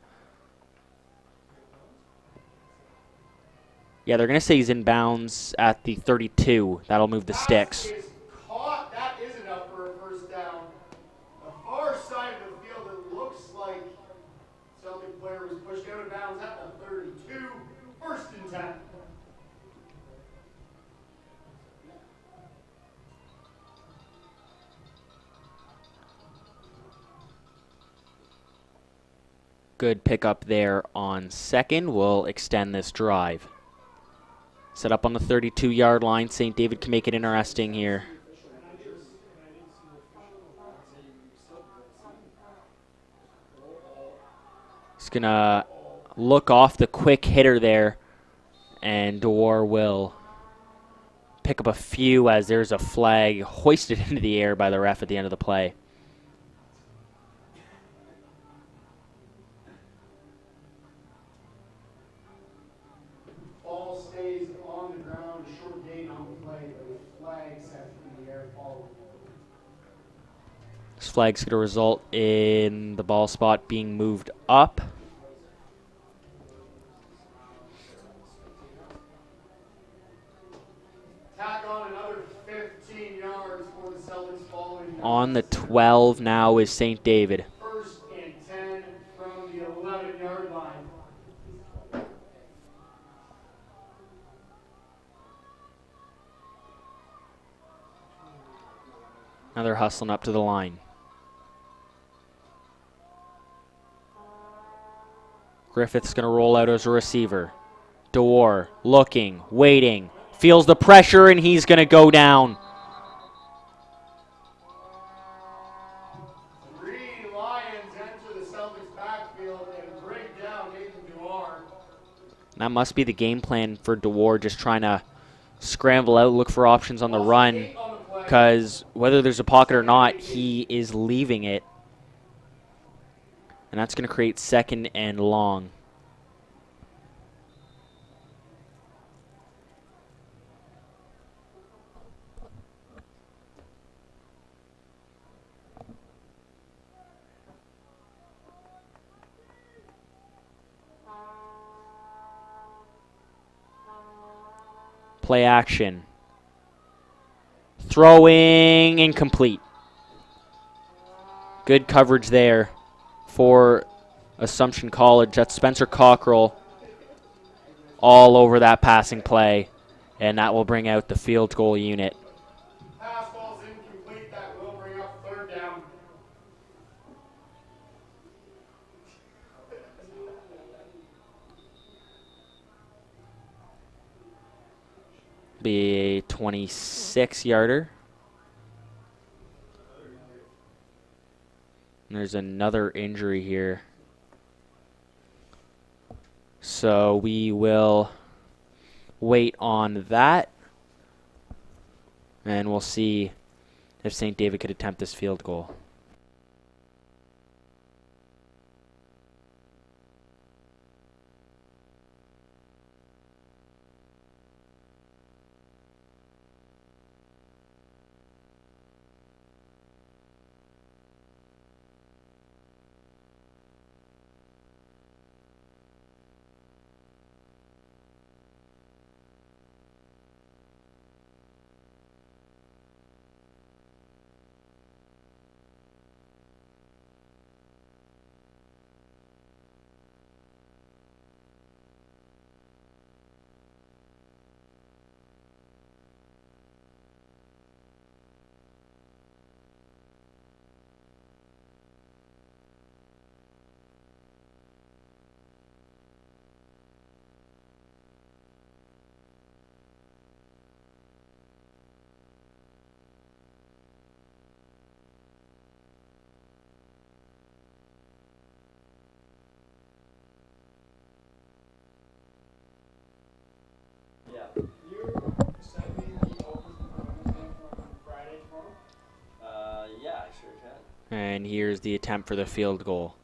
Yeah, they're going to say he's in bounds at the 32. That'll move the sticks. Is caught. That is enough for a first down. The far side of the field, it looks like Celtic player was pushed out of bounds at the 32. First and 10. Good pickup there on second. We'll extend this drive. Set up on the 32-yard line. St. David can make it interesting here. He's going to look off the quick hitter there, and Dewar will pick up a few as there's a flag hoisted into the air by the ref at the end of the play. Ball stays on the ground, short gain on the play, but a flag set in the air following. This flag's going to result in the ball spot being moved up. Tack on another 15 yards for the Celtics following. On the 12 now is St. David. First and 10 from the 11-yard line. Now they're hustling up to the line. Griffith's going to roll out as a receiver. Dewar looking, waiting, feels the pressure, and he's going to go down. 3 Lions enter the Celtics backfield and break down Nathan Dewar. That must be the game plan for Dewar, just trying to scramble out, look for options on the run, because whether there's a pocket or not, he is leaving it. And that's going to create second and long. Play action. Throwing incomplete. Good coverage there for Assumption College. That's Spencer Cockrell all over that passing play, and that will bring out the field goal unit. Pass ball's incomplete. That will bring up third down. Be a 26-yarder. There's another injury here. So we will wait on that. And we'll see if St. David could attempt this field goal. And here's the attempt for the field goal.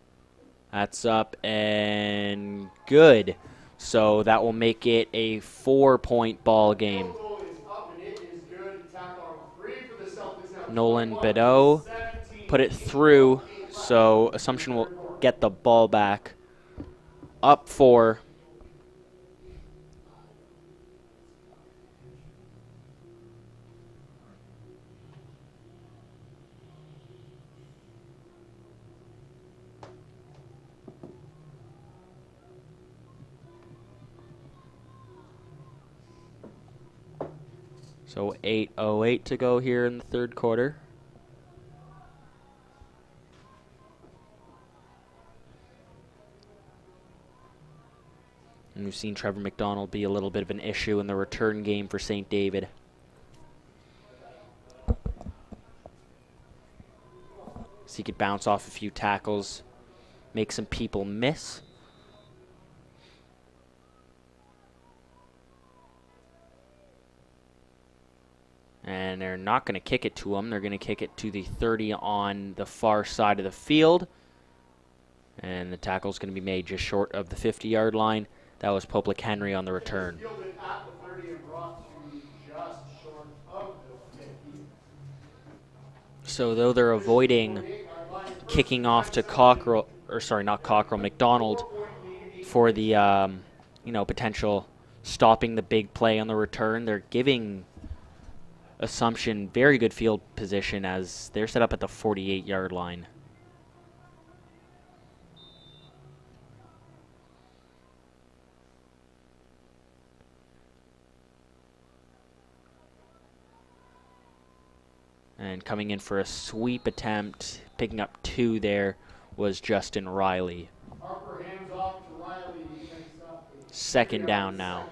That's up and good. So that will make it a 4-point ball game. Field goal is up and it is good. Tackle on 3 for the Celtics now. Nolan 21-17. Bedeau put it through, so Assumption will get the ball back. Up 4. So 8:08 to go here in the third quarter. And we've seen Trevor McDonald be a little bit of an issue in the return game for St. David. So he could bounce off a few tackles, make some people miss. And they're not going to kick it to him. They're going to kick it to the 30 on the far side of the field. And the tackle's going to be made just short of the 50-yard line. That was Poplick Henry on the return. So though they're avoiding kicking off to Cockrell, or sorry, not Cockrell, McDonald, for the potential stopping the big play on the return, they're giving Assumption very good field position as they're set up at the 48-yard line. And coming in for a sweep attempt, picking up 2 there, was Justin Riley. Harper hands off to Riley. He picks up. Second down now.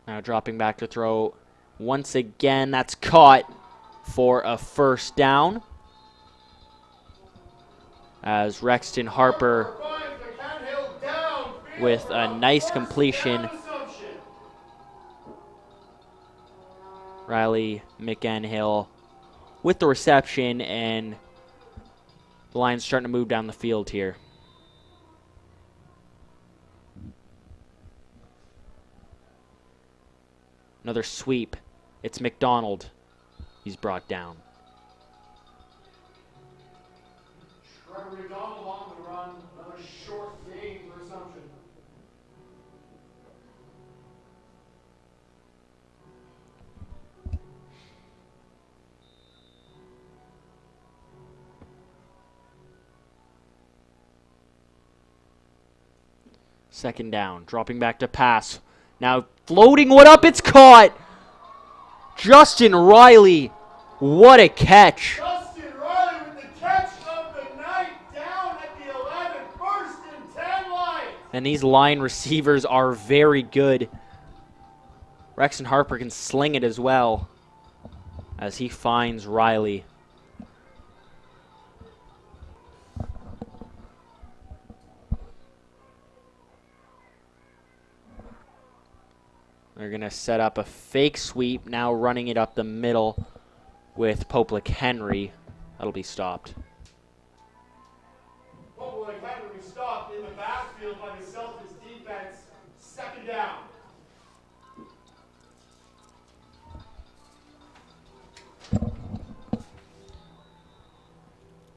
Now dropping back to throw. Once again, that's caught for a first down. As Rexton Harper with a nice completion. Riley McEnhill with the reception, and the Lions starting to move down the field here. Another sweep. It's McDonald. He's brought down. Trevor McDonald on the run. Another short gain for Assumption. Second down. Dropping back to pass. Now floating one up. It's caught. Justin Riley. What a catch. Justin Riley with the catch of the night down at the 11, 1st and 10 line. And these line receivers are very good. Rexton Harper can sling it as well as he finds Riley. They're going to set up a fake sweep, now running it up the middle with Poplick Henry. That'll be stopped. Poplick Henry stopped in the backfield by the Celtics defense. Second down.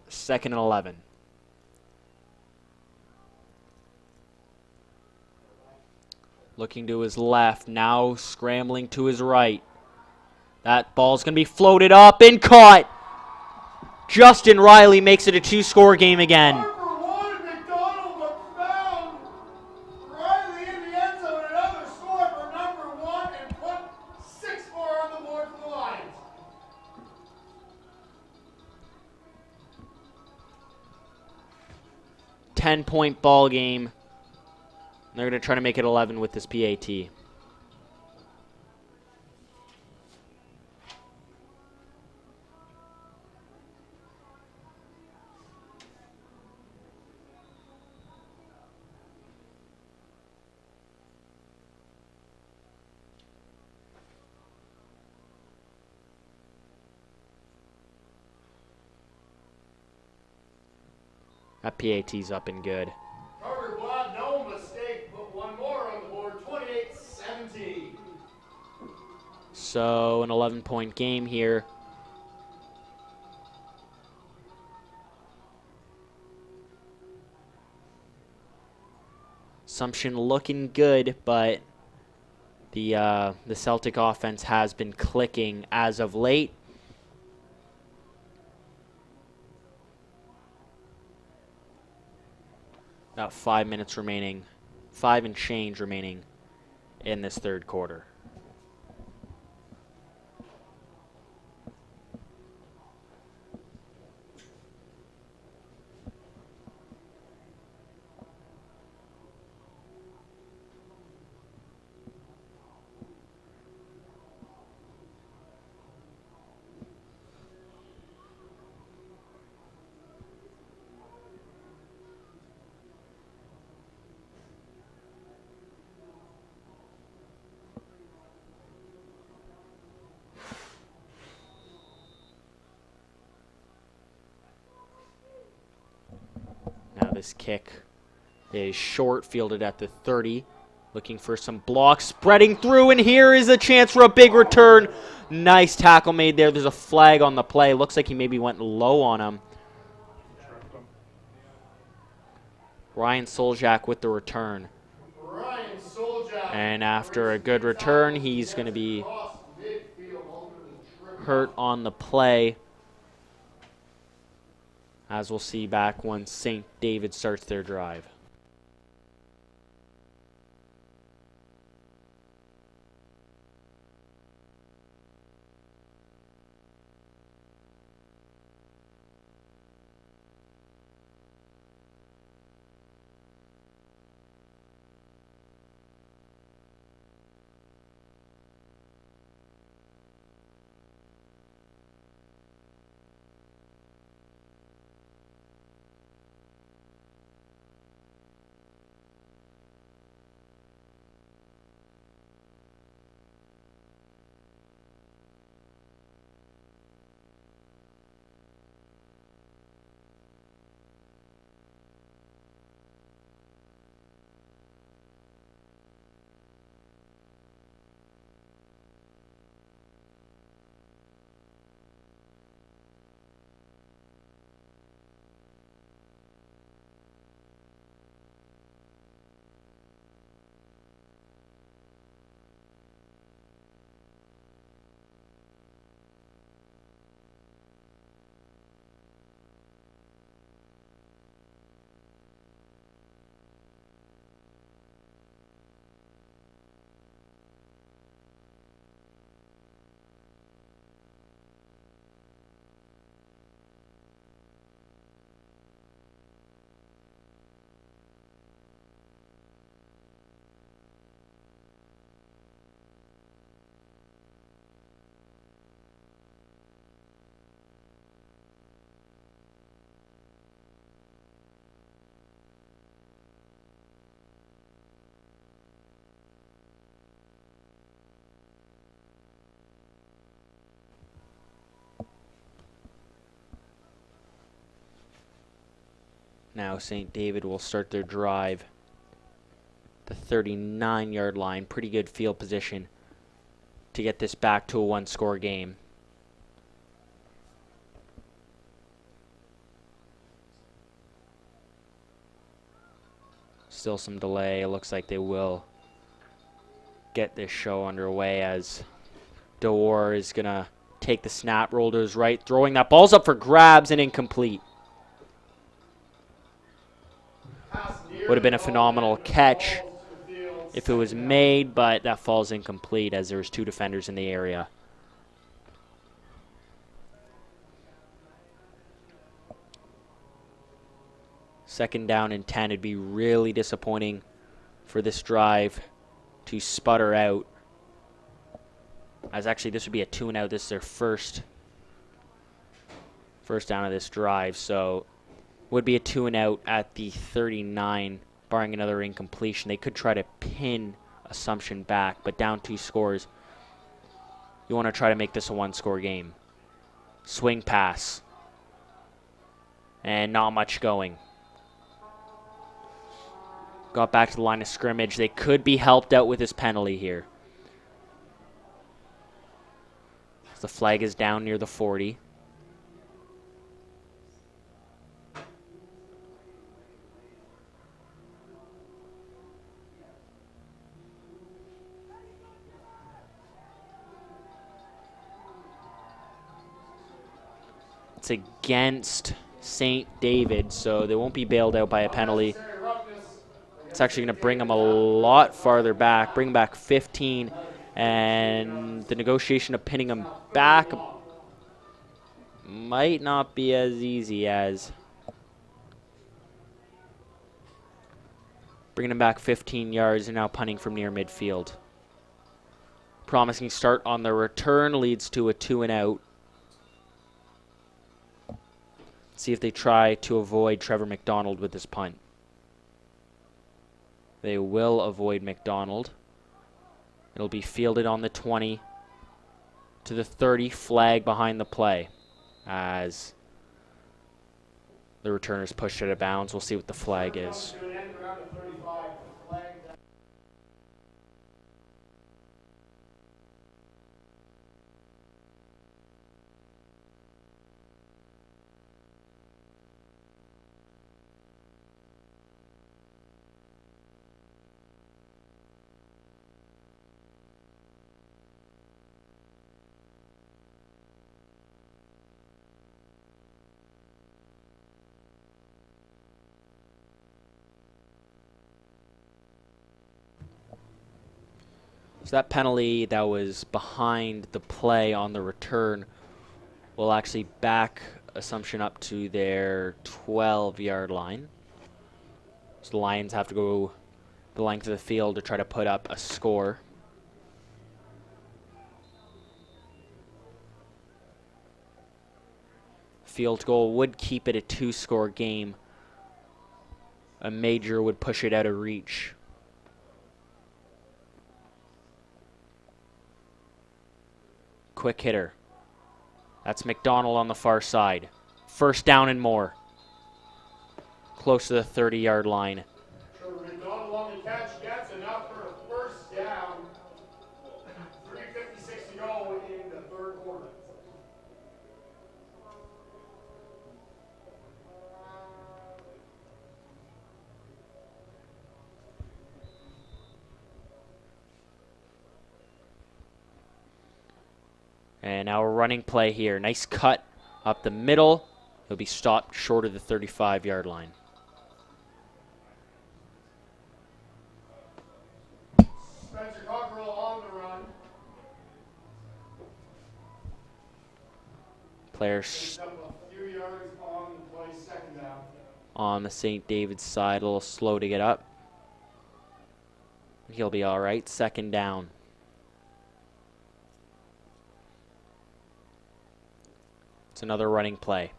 Second and 11. Looking to his left, now scrambling to his right. That ball's going to be floated up and caught. Justin Riley makes it a 2-score game again. Harper wanted McDonald, but found Riley in the end zone. Another score for number 1 and put 6 more on the board for the Lions. Ten-point ball game. They're going to try to make it 11 with this PAT. That PAT's up and good. Carter Glad, no mistake. Put one more on the board. 28-17. So an 11-point game here. Assumption looking good, but the Celtic offense has been clicking as of late. About 5 minutes remaining, 5 and change remaining in this third quarter. Now this kick is short, fielded at the 30. Looking for some blocks, spreading through, and here is a chance for a big return. Nice tackle made there. There's a flag on the play. Looks like he maybe went low on him. Ryan Soljak with the return. Ryan Soljak. And after a good return, he's going to be hurt on the play, as we'll see back once St. David starts their drive. Now St. David will start their drive. The 39-yard line, pretty good field position to get this back to a one-score game. Still some delay. It looks like they will get this show underway as Doer is going to take the snap, roll to his right, throwing that ball's up for grabs and incomplete. Would have been a phenomenal catch if it was made, but that falls incomplete as there's two defenders in the area. Second down and 10. It'd be really disappointing for this drive to sputter out. As actually this would be a 2-and-out. This is their first down of this drive, so would be a 2-and-out at the 39, barring another incompletion. They could try to pin Assumption back, but down 2 scores. You want to try to make this a one-score game. Swing pass. And not much going. got back to the line of scrimmage. They could be helped out with this penalty here. The flag is down near the 40. It's against St. David, so they won't be bailed out by a penalty. It's actually going to bring them a lot farther back, bring back 15, and the negotiation of pinning them back might not be as easy as bringing them back 15 yards and now punting from near midfield. Promising start on the return, leads to a 2-and-out. See if they try to avoid Trevor McDonald with this punt. They will avoid McDonald. It'll be fielded on the 20 to the 30, flag behind the play as the returner's pushed out of bounds. We'll see what the flag is. So that penalty that was behind the play on the return will actually back Assumption up to their 12-yard line. So the Lions have to go the length of the field to try to put up a score. Field goal would keep it a 2-score game. A major would push it out of reach. Quick hitter. That's McDonald on the far side. First down and more. Close to the 30-yard line. McDonald on the catch gets enough for a first down. 3:56 to go in the third quarter. And now a running play here. Nice cut up the middle. He'll be stopped short of the 35-yard line. Spencer Cockrell on the run. Players Up a few yards on the play, second down. on the St. David's side, a little slow to get up. He'll be all right. Second down. It's another running play.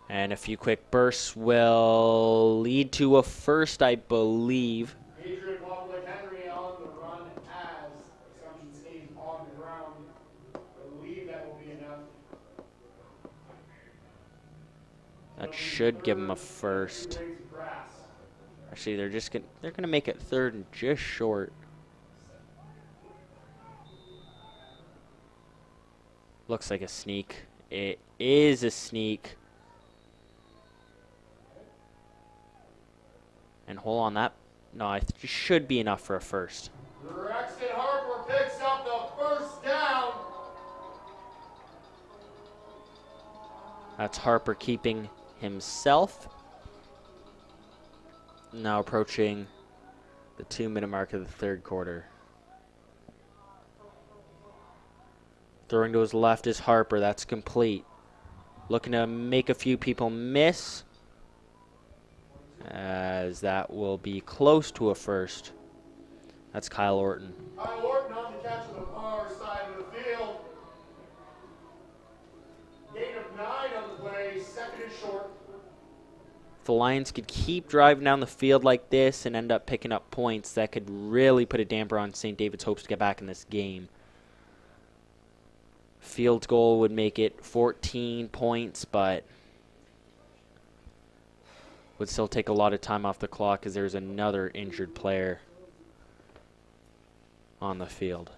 And a few quick bursts will lead to a first, I believe. Adrian Henry on the run as Assumption stays on the ground. I believe that will be enough. That should give him a first. Actually, they're gonna make it third and just short. Looks like a sneak. It is a sneak. And hold on, that no, it should be enough for a first. Braxton Harper picks up the first down. That's Harper keeping himself. Now approaching the 2-minute mark of the third quarter. Throwing to his left is Harper. That's complete. Looking to make a few people miss, as that will be close to a first. That's Kyle Orton. Kyle Orton on the catch on the far side of the field. Gain of 9 on the play, second and short. If the Lions could keep driving down the field like this and end up picking up points, that could really put a damper on St. David's hopes to get back in this game. Field goal would make it 14 points, but Would still take a lot of time off the clock because there's another injured player on the field.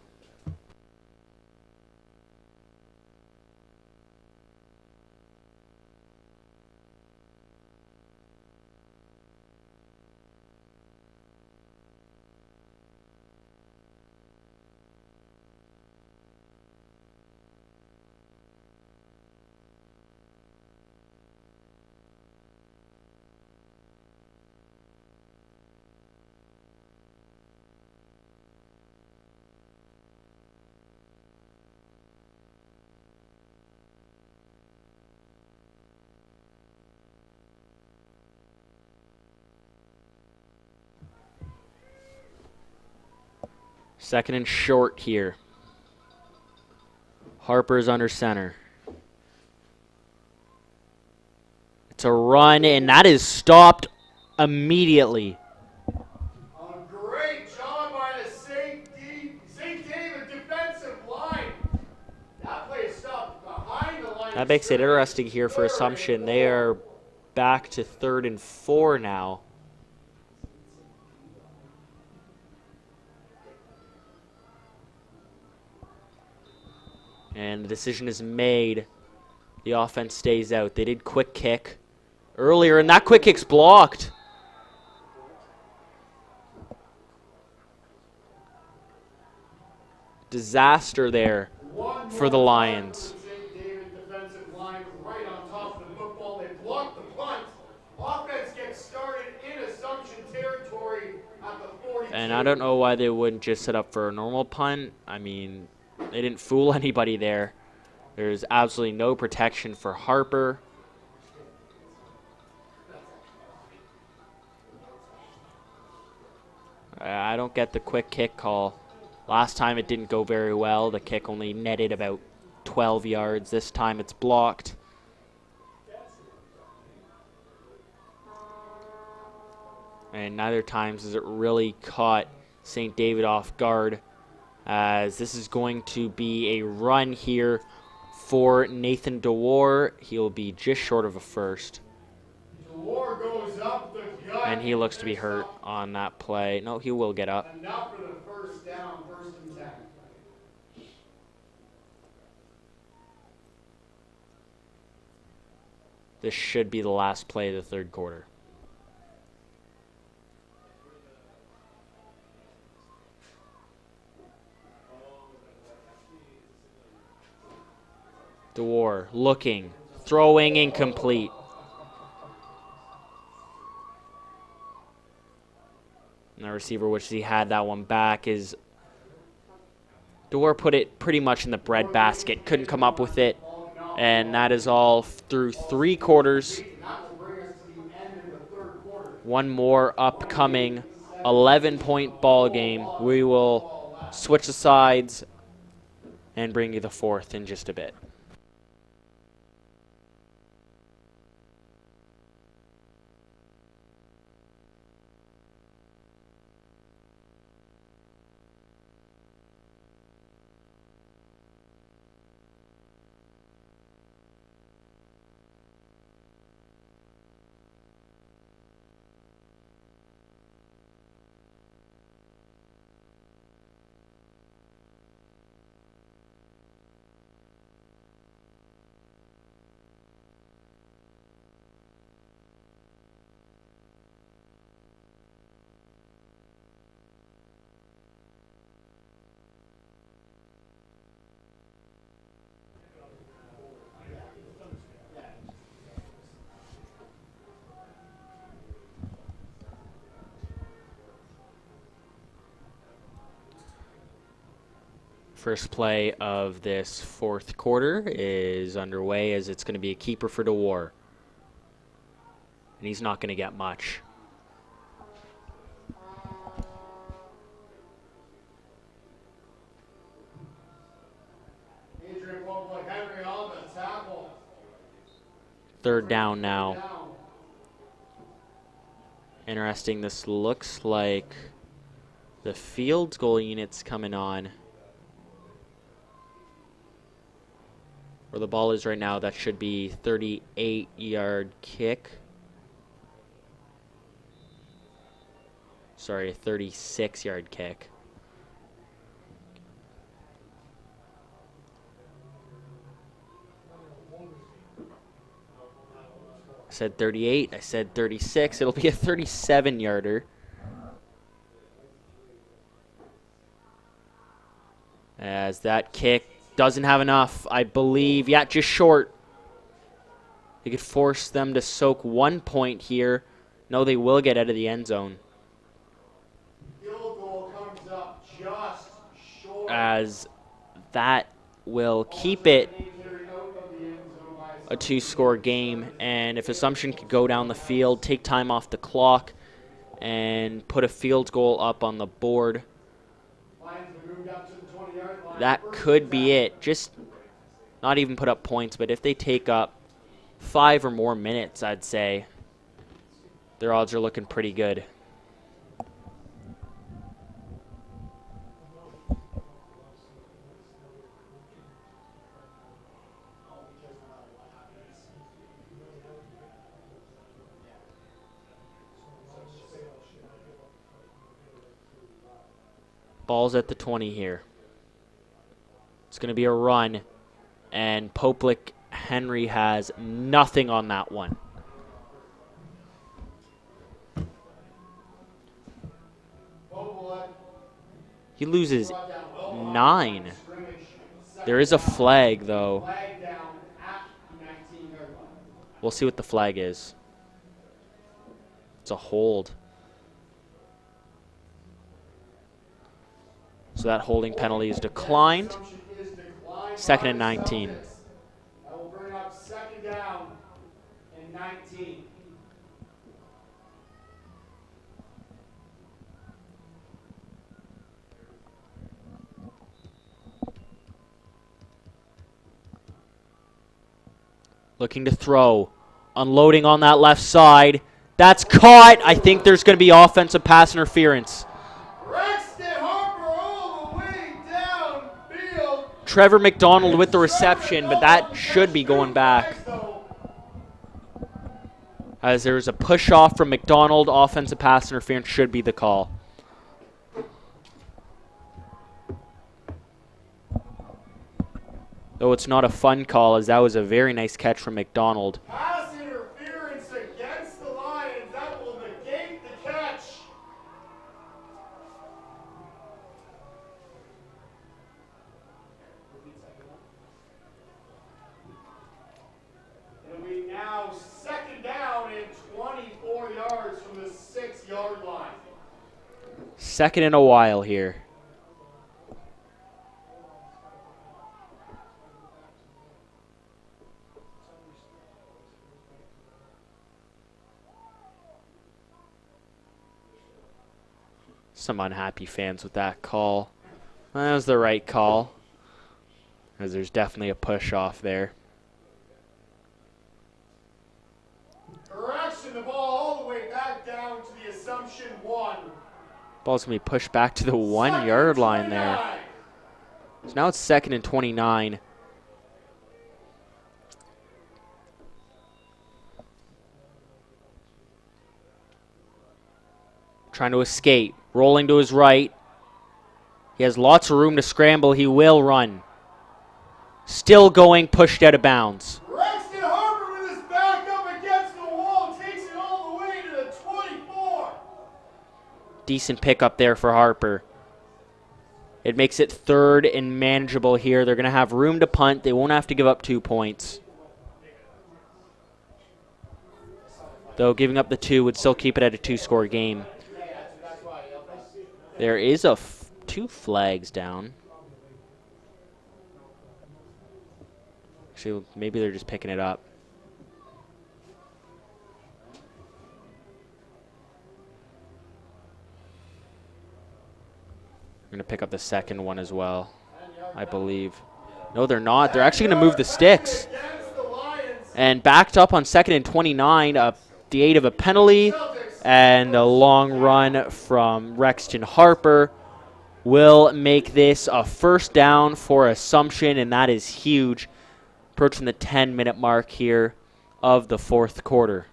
Second and short here. Harper's under center. It's a run, and that is stopped immediately. A great job by the St. David defensive line. That play stopped behind the line. That makes it interesting here for Assumption. They are back to 3rd and 4 now. And the decision is made. The offense stays out. They did quick kick earlier, and that quick kick's blocked. Disaster there for the Lions. St. David defensive line right on top of the football. They blocked the punt. Offense gets started in Assumption territory at the 42. And I don't know why they wouldn't just set up for a normal punt. I mean, they didn't fool anybody there. There's absolutely no protection for Harper. I don't get the quick kick call. Last time it didn't go very well. The kick only netted about 12 yards. This time it's blocked. And neither times has it really caught St. David off guard, as this is going to be a run here for Nathan DeWar. He'll be just short of a first. DeWar goes up the gut. And he looks to be hurt on that play. No, he will get up. Enough for the first down, 1st and 10. This should be the last play of the 3rd quarter. DeWar looking, throwing incomplete. And the receiver, which he had that one back, is DeWar put it pretty much in the breadbasket. Couldn't come up with it. And that is all through 3 quarters. One more upcoming 11-point ball game. We will switch the sides and bring you the 4th in just a bit. First play of this 4th quarter is underway, as it's going to be a keeper for DeWar. And he's not going to get much. Henry on the tackle. 3rd down now. Interesting, this looks like the field goal unit's coming on. Where the ball is right now, that should be 38-yard kick. Sorry, a 36-yard kick. I said 38. I said 36. It'll be a 37-yarder. As that kick doesn't have enough, I believe. Yeah, just short. They could force them to soak 1 point here. No, they will get out of the end zone. Field goal comes up just short. As that will keep it a 2-score game. And if Assumption could go down the field, take time off the clock, and put a field goal up on the board, that could be it. Just not even put up points, but if they take up 5 or more minutes, I'd say their odds are looking pretty good. Ball's at the 20 here. It's going to be a run, and Poplick Henry has nothing on that one. He loses 9. There is a flag, though. We'll see what the flag is. It's a hold. So that holding penalty is declined. 2nd and 19. That will bring up 2nd down and 19. Looking to throw. Unloading on that left side. That's caught. I think there's going to be offensive pass interference. Trevor McDonald with the reception, but that should be going back. As there's a push off from McDonald, offensive pass interference should be the call. Though it's not a fun call, as that was a very nice catch from McDonald. Pass interference against the Lions. That will negate the catch. It'll be now 2nd down and 24 yards from the 6-yard line. 2nd in a while here. Some unhappy fans with that call. That was the right call, as there's definitely a push off there. Correction, the ball all the way back down to the Assumption 1. Ball's going to be pushed back to the 1-yard line there. So now it's 2nd and 29. Trying to escape. Rolling to his right. He has lots of room to scramble. He will run. Still going, pushed out of bounds. Rexton Harper with his back up against the wall takes it all the way to the 24. Decent pickup there for Harper. It makes it 3rd and manageable here. They're going to have room to punt. They won't have to give up 2 points. Though giving up the 2 would still keep it at a 2-score game. There is 2 flags down. Actually, maybe they're just picking it up. We're going to pick up the 2nd one as well, I believe. No, they're not. They're actually going to move the sticks. And backed up on 2nd and 29, the aid of a penalty. And the long run from Rexton Harper will make this a 1st down for Assumption, and that is huge. Approaching the 10-minute mark here of the 4th quarter.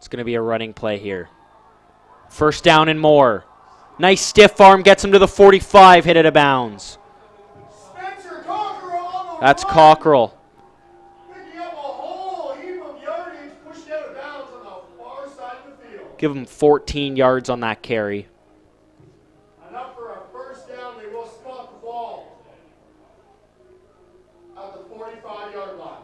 It's going to be a running play here. First down and more. Nice stiff arm, gets him to the 45, hit it out of bounds. Spencer Cockerell on the That's run. Cockerell. Picking up a whole heap of yardage, pushed out of bounds on the far side of the field. Give him 14 yards on that carry. Enough for a first down. They will spot the ball at the 45-yard line.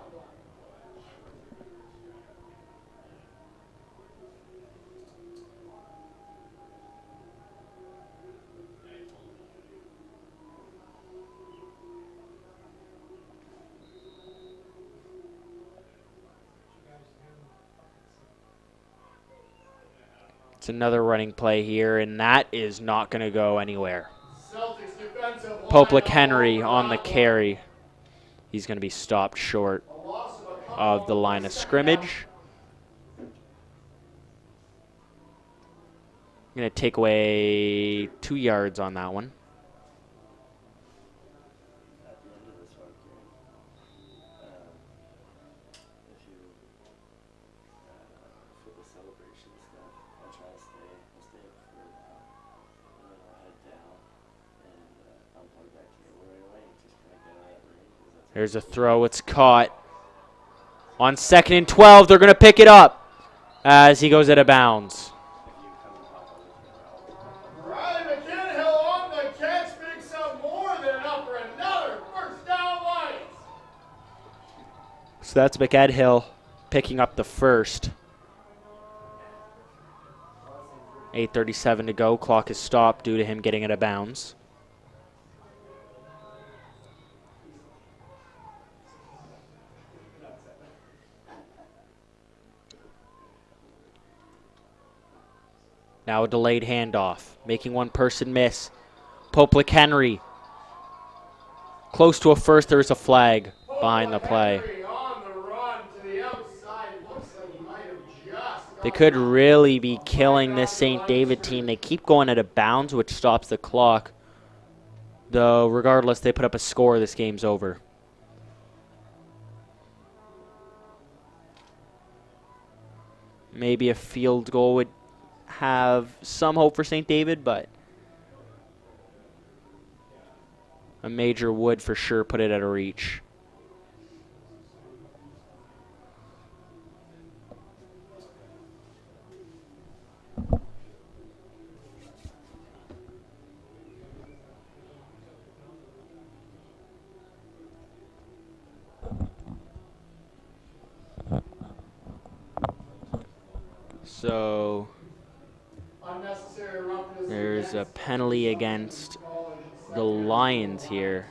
It's another running play here, and that is not going to go anywhere. Celtics defensive line Poplik Henry on the that one. carry. He's going to be stopped short A loss of a couple of the line of scrimmage. Going to take away 2 yards on that one. At the end of this one, if you for the celebration stuff, I'll try to stay up for a while, and then I'll head down and unplug that cable right away and just kind of get out of that ring. 'Cause that's There's a throw. It's caught. On 2nd and 12, they're going to pick it up as he goes out of bounds. if you come and hop on the camera. Riley McGinnill on the catch picks up more than enough for another first down Lions. So that's McEdhill picking up the first. 8:37 to go. Clock is stopped due to him getting out of bounds. Now a delayed handoff, making one person miss. Poplik Henry. Close to a first, there is a flag behind the play. Henry on the run to the outside. Looks like he might have just They got could really be killing this St. David team. They keep going out of bounds, which stops the clock. Though, regardless, they put up a score, this game's over. Maybe a field goal would have some hope for St. David, but a major would for sure put it out of reach. So unnecessary roughness there's a against penalty against college. the Lions here.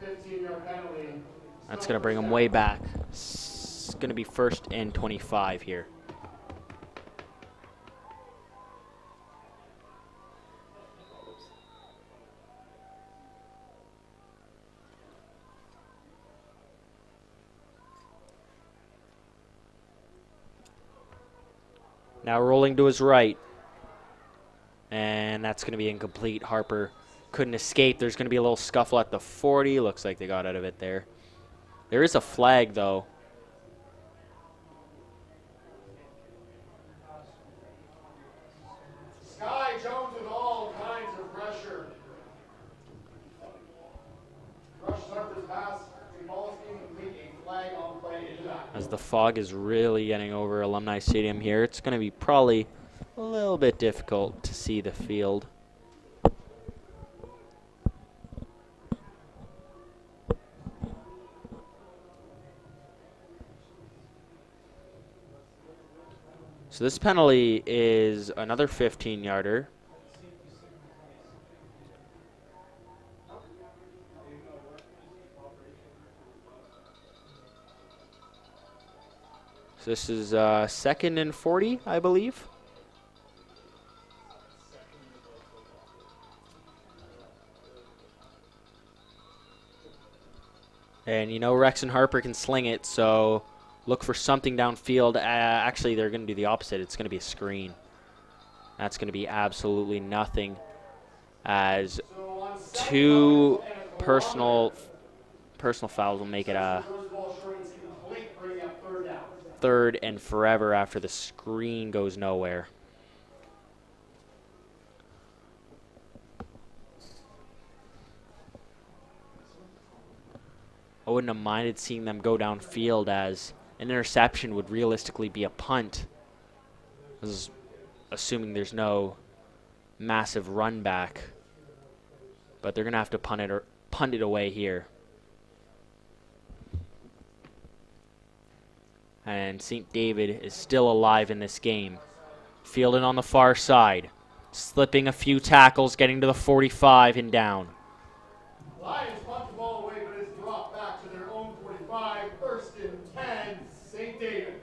15-yard penalty. That's going to bring them way back. It's going to be 1st and 25 here. Now rolling to his right. And that's going to be incomplete. Harper couldn't escape. There's going to be a little scuffle at the 40. Looks like they got out of it there. There is a flag, though. Sky Jones with all kinds of pressure. Rushes Harper's pass. The ball is incomplete. A flag on play into that. As the fog is really getting over Alumni Stadium here, it's going to be probably a little bit difficult to see the field. So this penalty is another 15-yarder. So this is 2nd and 40, I believe. And you know Rex and Harper can sling it, so look for something downfield. Actually, they're going to do the opposite. It's going to be a screen. That's going to be absolutely nothing, as So on second two and a personal fouls will make it a throws the ball short. It's incomplete, bringing up third down. 3rd and forever after the screen goes nowhere. I wouldn't have minded seeing them go downfield, as an interception would realistically be a punt. This is assuming there's no massive run back. But they're going to have to punt it away here. And St. David is still alive in this game. Fielding on the far side. Slipping a few tackles, getting to the 45 and down. Lions punt the ball away, but it's dropped back to their own 45. 1st and 10, St. David.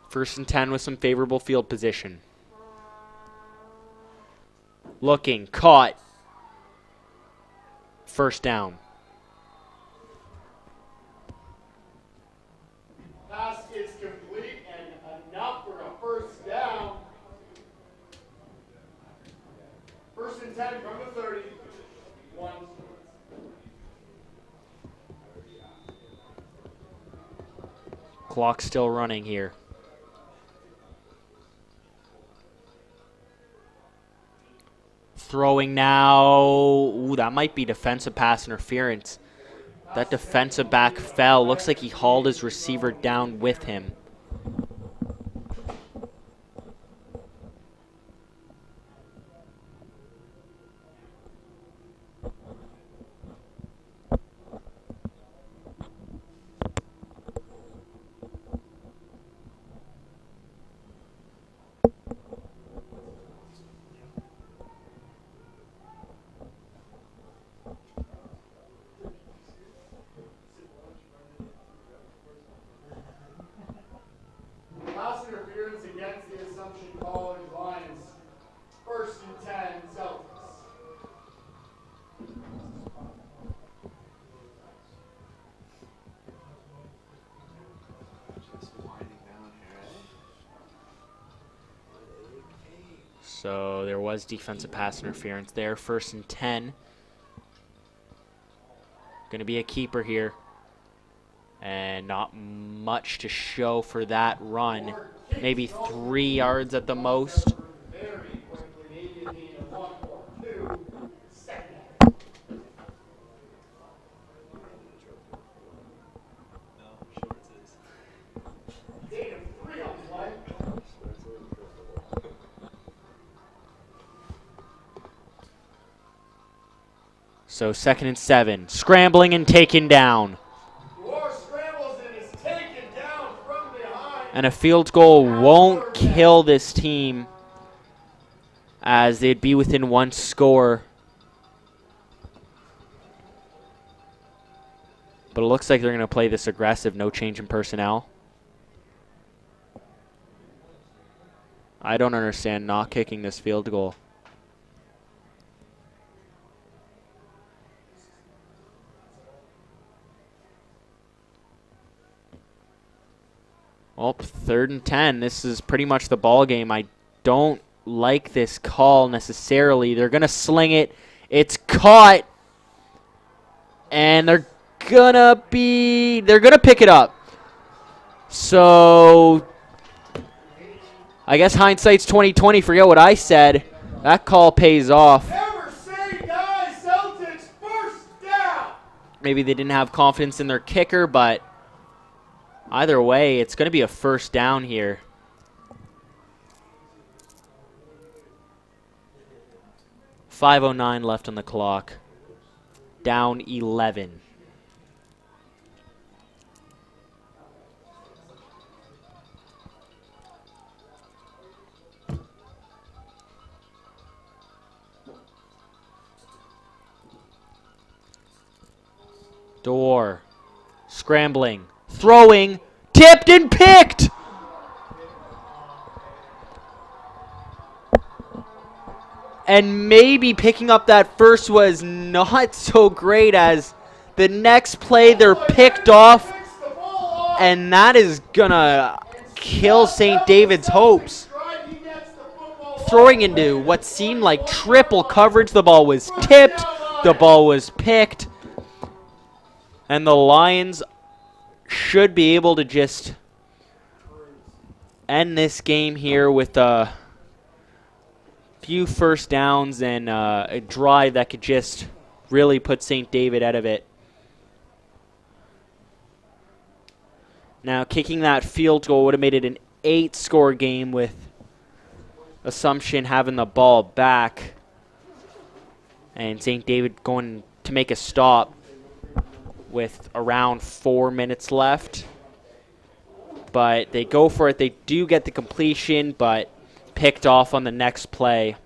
First and 10 with some favorable field position. Looking, caught. First down. Pass is complete and enough for a 1st down. 1st and 10 from the 30. 1. Clock still running here. Throwing now. Ooh, that might be defensive pass interference. That defensive back fell. Looks like he hauled his receiver down with him. Pass interference against the Assumption College Lions. 1st and 10, Celtics. Just winding down here, So there was defensive pass interference there. 1st and 10. Going to be a keeper here. And not much to show for that run. Maybe 3 yards at the most. Very quickly, maybe a gain of 1 or 2. 2nd. No, shorts is. Gain of 3 on play. So 2nd and 7. Scrambling and taken down. Scrambles and is taken down from behind. And a field goal won't kill this team, as they'd be within 1 score. But it looks like they're going to play this aggressive, no change in personnel. I don't understand not kicking this field goal. Well, 3rd and 10. This is pretty much the ball game. I don't like this call necessarily. They're going to sling it. It's caught. And they're going to pick it up. So I guess hindsight's 20/20. Forget what I said. That call pays off. Never say die, Celtics. 1st down. Maybe they didn't have confidence in their kicker, but either way, it's going to be a 1st down here. .509 left on the clock. Down 11. Door. Scrambling. Throwing. Tipped and picked! And maybe picking up that first was not so great, as the next play they're picked off, and that is gonna kill St. David's hopes. Throwing into what seemed like triple coverage. The ball was tipped, the ball was picked, and the Lions should be able to just end this game here with a few first downs and a drive that could just really put St. David out of it. Now, kicking that field goal would have made it an 8-score game, with Assumption having the ball back and St. David going to make a stop with around 4 minutes left. But they go for it. They do get the completion, but picked off on the next play.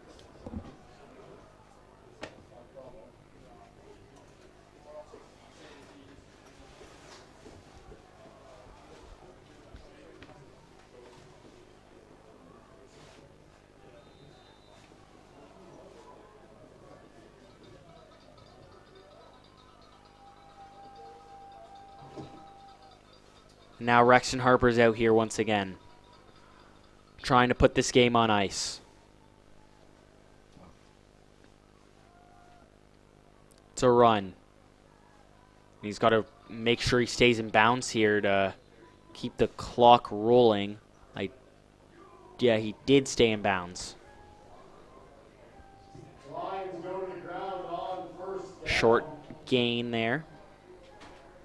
Now Rexton Harper's out here once again, trying to put this game on ice. It's a run. He's got to make sure he stays in bounds here to keep the clock rolling. Yeah, he did stay in bounds. Short gain there.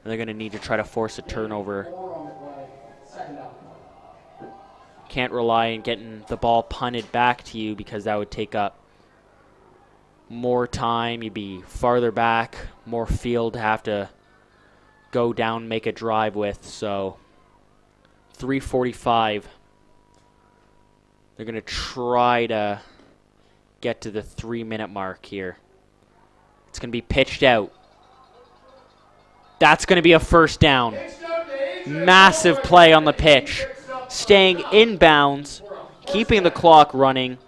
They're going to need to try to force a turnover. Can't rely on getting the ball punted back to you, because that would take up more time. You'd be farther back, more field to have to go down, make a drive with. So 3:45. They're going to try to get to the 3-minute mark here. It's going to be pitched out. That's going to be a first down. Massive play on the pitch. Staying in bounds, keeping the clock running.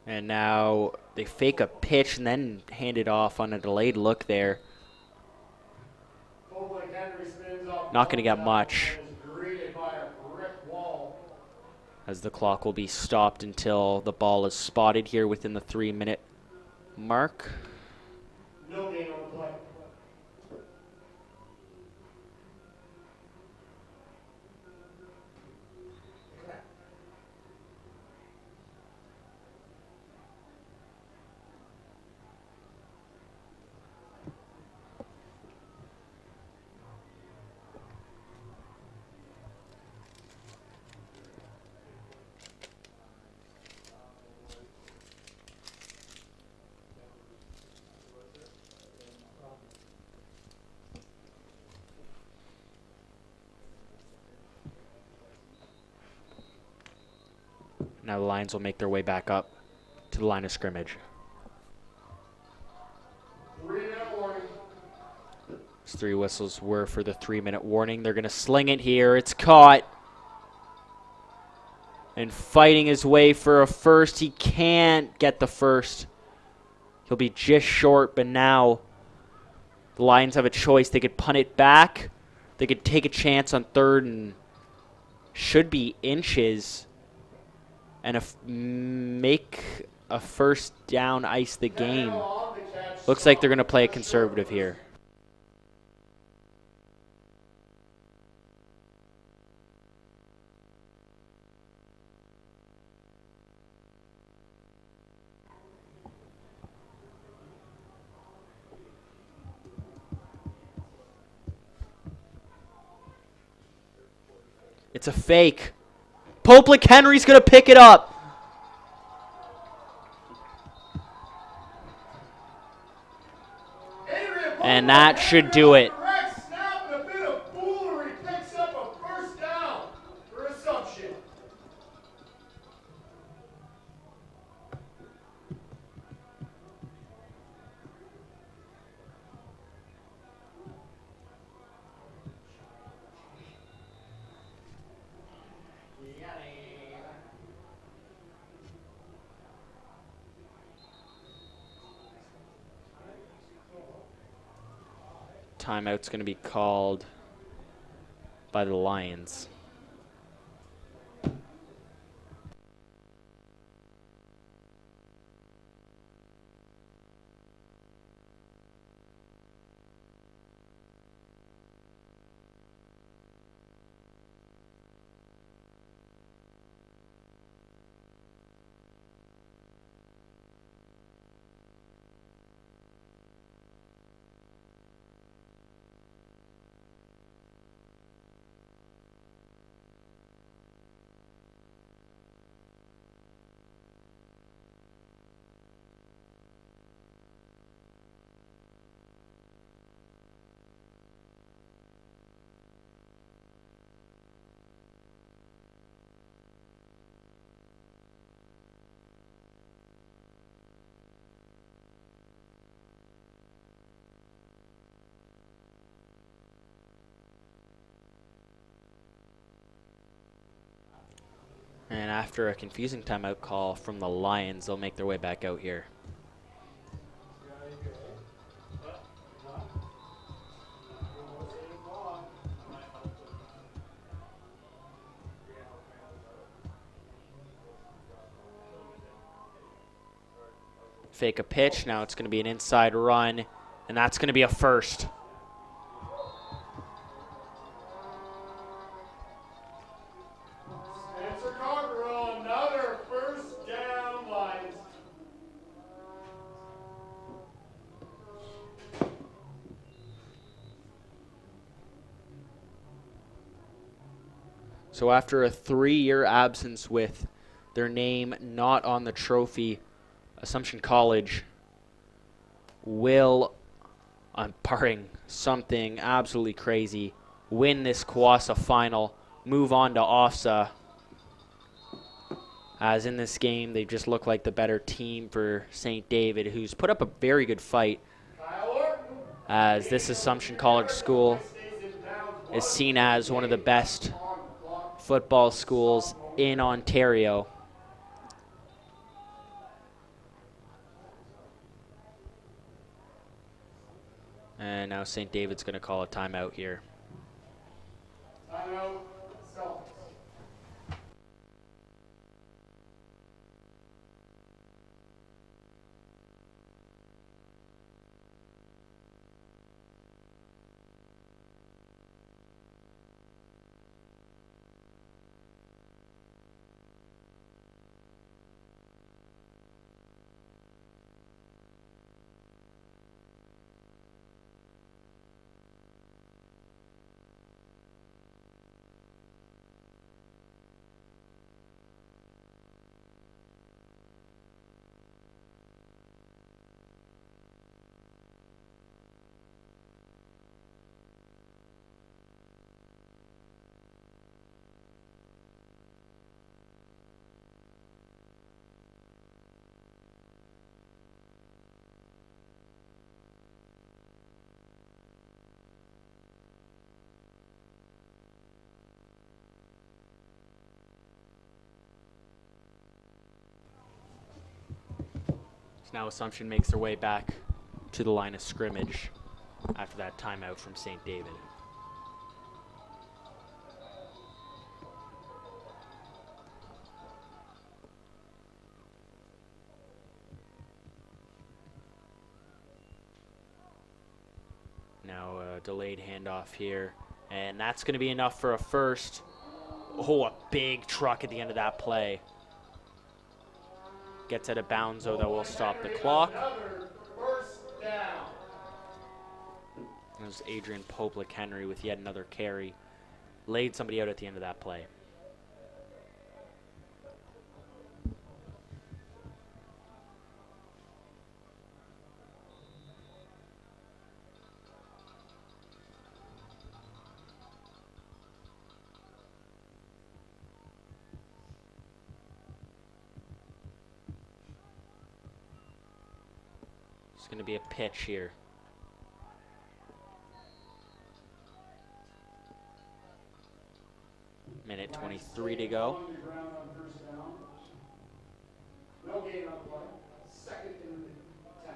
And now they fake a pitch and then hand it off on a delayed look there. Not going to get much, as the clock will be stopped until the ball is spotted here within the 3-minute mark. No gain on the play. Now the Lions will make their way back up to the line of scrimmage. 3-minute warning. Those 3 whistles were for the 3-minute warning. They're going to sling it here. It's caught. And fighting his way for a first. He can't get the first. He'll be just short, but now the Lions have a choice. They could punt it back. They could take a chance on 3rd and should be inches, and make a first down, ice the game. Looks like they're going to play a conservative here. It's a fake. Poplick Henry's going to pick it up. And that should do it. Direct snap and a bit of foolery picks up a first down for Assumption. Timeout's going to be called by the Lions. And after a confusing timeout call from the Lions, they'll make their way back out here. Fake a pitch. Now it's going to be an inside run, and that's going to be a first. Another first down, Lions. So after a 3-year absence with their name not on the trophy, Assumption College will, barring something absolutely crazy, win this CWOSSA final, move on to OFSA. As in this game, they just look like the better team for St. David, who's put up a very good fight, as this Assumption College school is seen as one of the best football schools in Ontario. And now St. David's going to call a timeout here. Timeout, Celtics. Now Assumption makes their way back to the line of scrimmage after that timeout from St. David. Now a delayed handoff here, and that's going to be enough for a first. Oh, a big truck at the end of that play. Gets out of bounds, though, that will stop the clock. There's Adrian Poplick Henry with yet another carry laid somebody out at the end of that play. It's going to be a pitch here. Minute 23 to go. No gain on the play. Second and 10.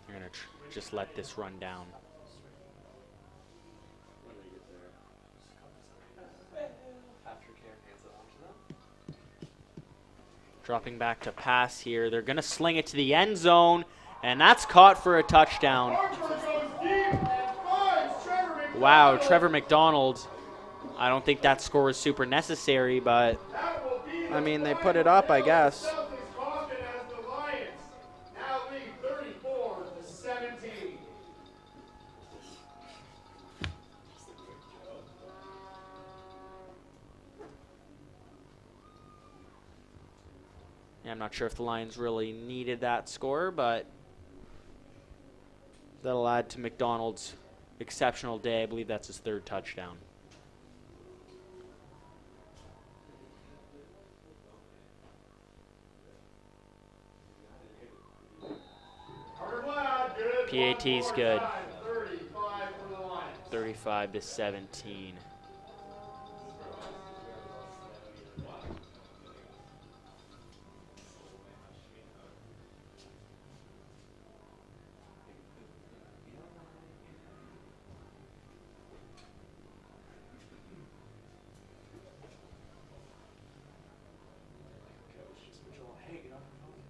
You're going to just let this run down. When they get there. Aftercare hands it on to them. Dropping back to pass here. They're going to sling it to the end zone, and that's caught for a touchdown. Wow, Trevor McDonald. I don't think that score was super necessary, but I mean, they put it up, I guess. Yeah, I'm not sure if the Lions really needed that score, but that'll add to McDonald's exceptional day. I believe that's his third touchdown. PAT's good. 35-17. Hey, get off your phone.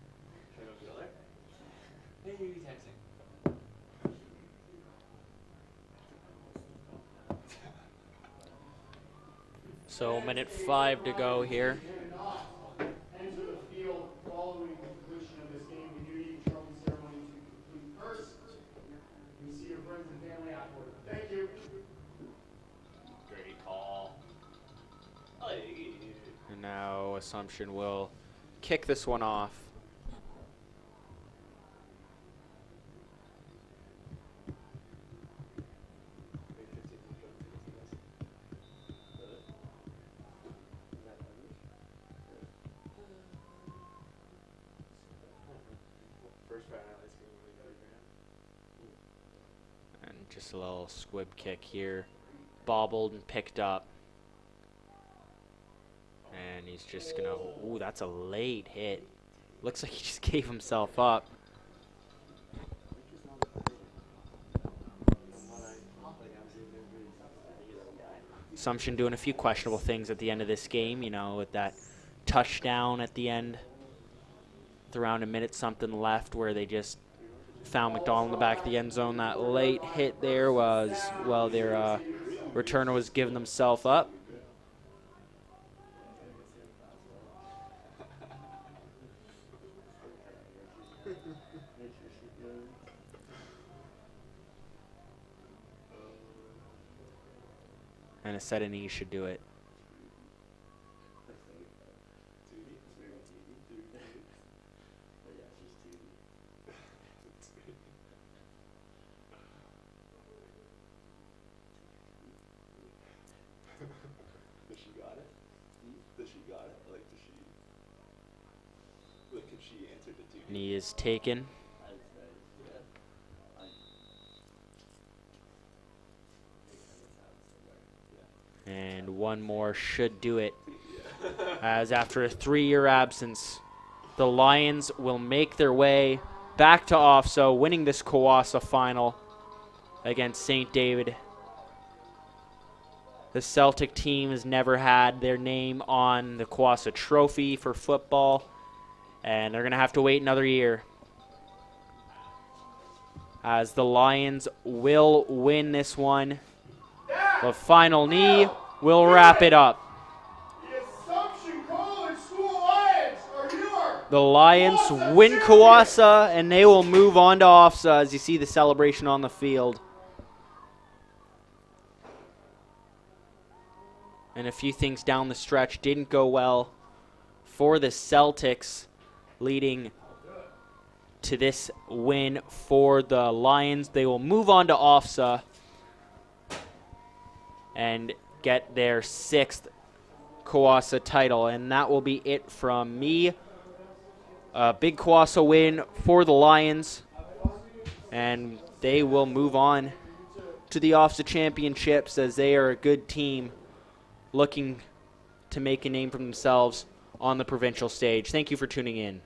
Should I go kill her? Hey, you texting. So minute 5 to go here. Enter the field following completion of this game. We do need a trophy ceremony to complete first. You can see your friends and family afterward. Thank you. Great call. And now Assumption will kick this one off. And just a little squib kick here. Bobbled and picked up. And he's just going to... Ooh, that's a late hit. Looks like he just gave himself up. Assumption doing a few questionable things at the end of this game, you know, with that touchdown at the end. With around a minute something left where they just found McDonald in the back of the end zone. That late hit there was, well, their returner was giving themselves up. And a set of knees should do it. Does she got it? Does she got it? Like, does she? Like, if she answered it to you? Knee is taken. And one more should do it. As after a 3-year absence, the Lions will make their way back to OFSO, winning this CWOSSA final against St. David. The Celtic team has never had their name on the CWOSSA trophy for football, and they're going to have to wait another year. As the Lions will win this one. The final knee will wrap it up. The Assumption College School Lions are yours. The Lions win CWOSSA, and they will move on to OFSA as you see the celebration on the field. And a few things down the stretch didn't go well for the Celtics, leading to this win for the Lions. They will move on to OFSA and get their 6th CWOSSA title, and that will be it from me. A big CWOSSA win for the Lions, and they will move on to the OFSA championships as they are a good team looking to make a name for themselves on the provincial stage. Thank you for tuning in.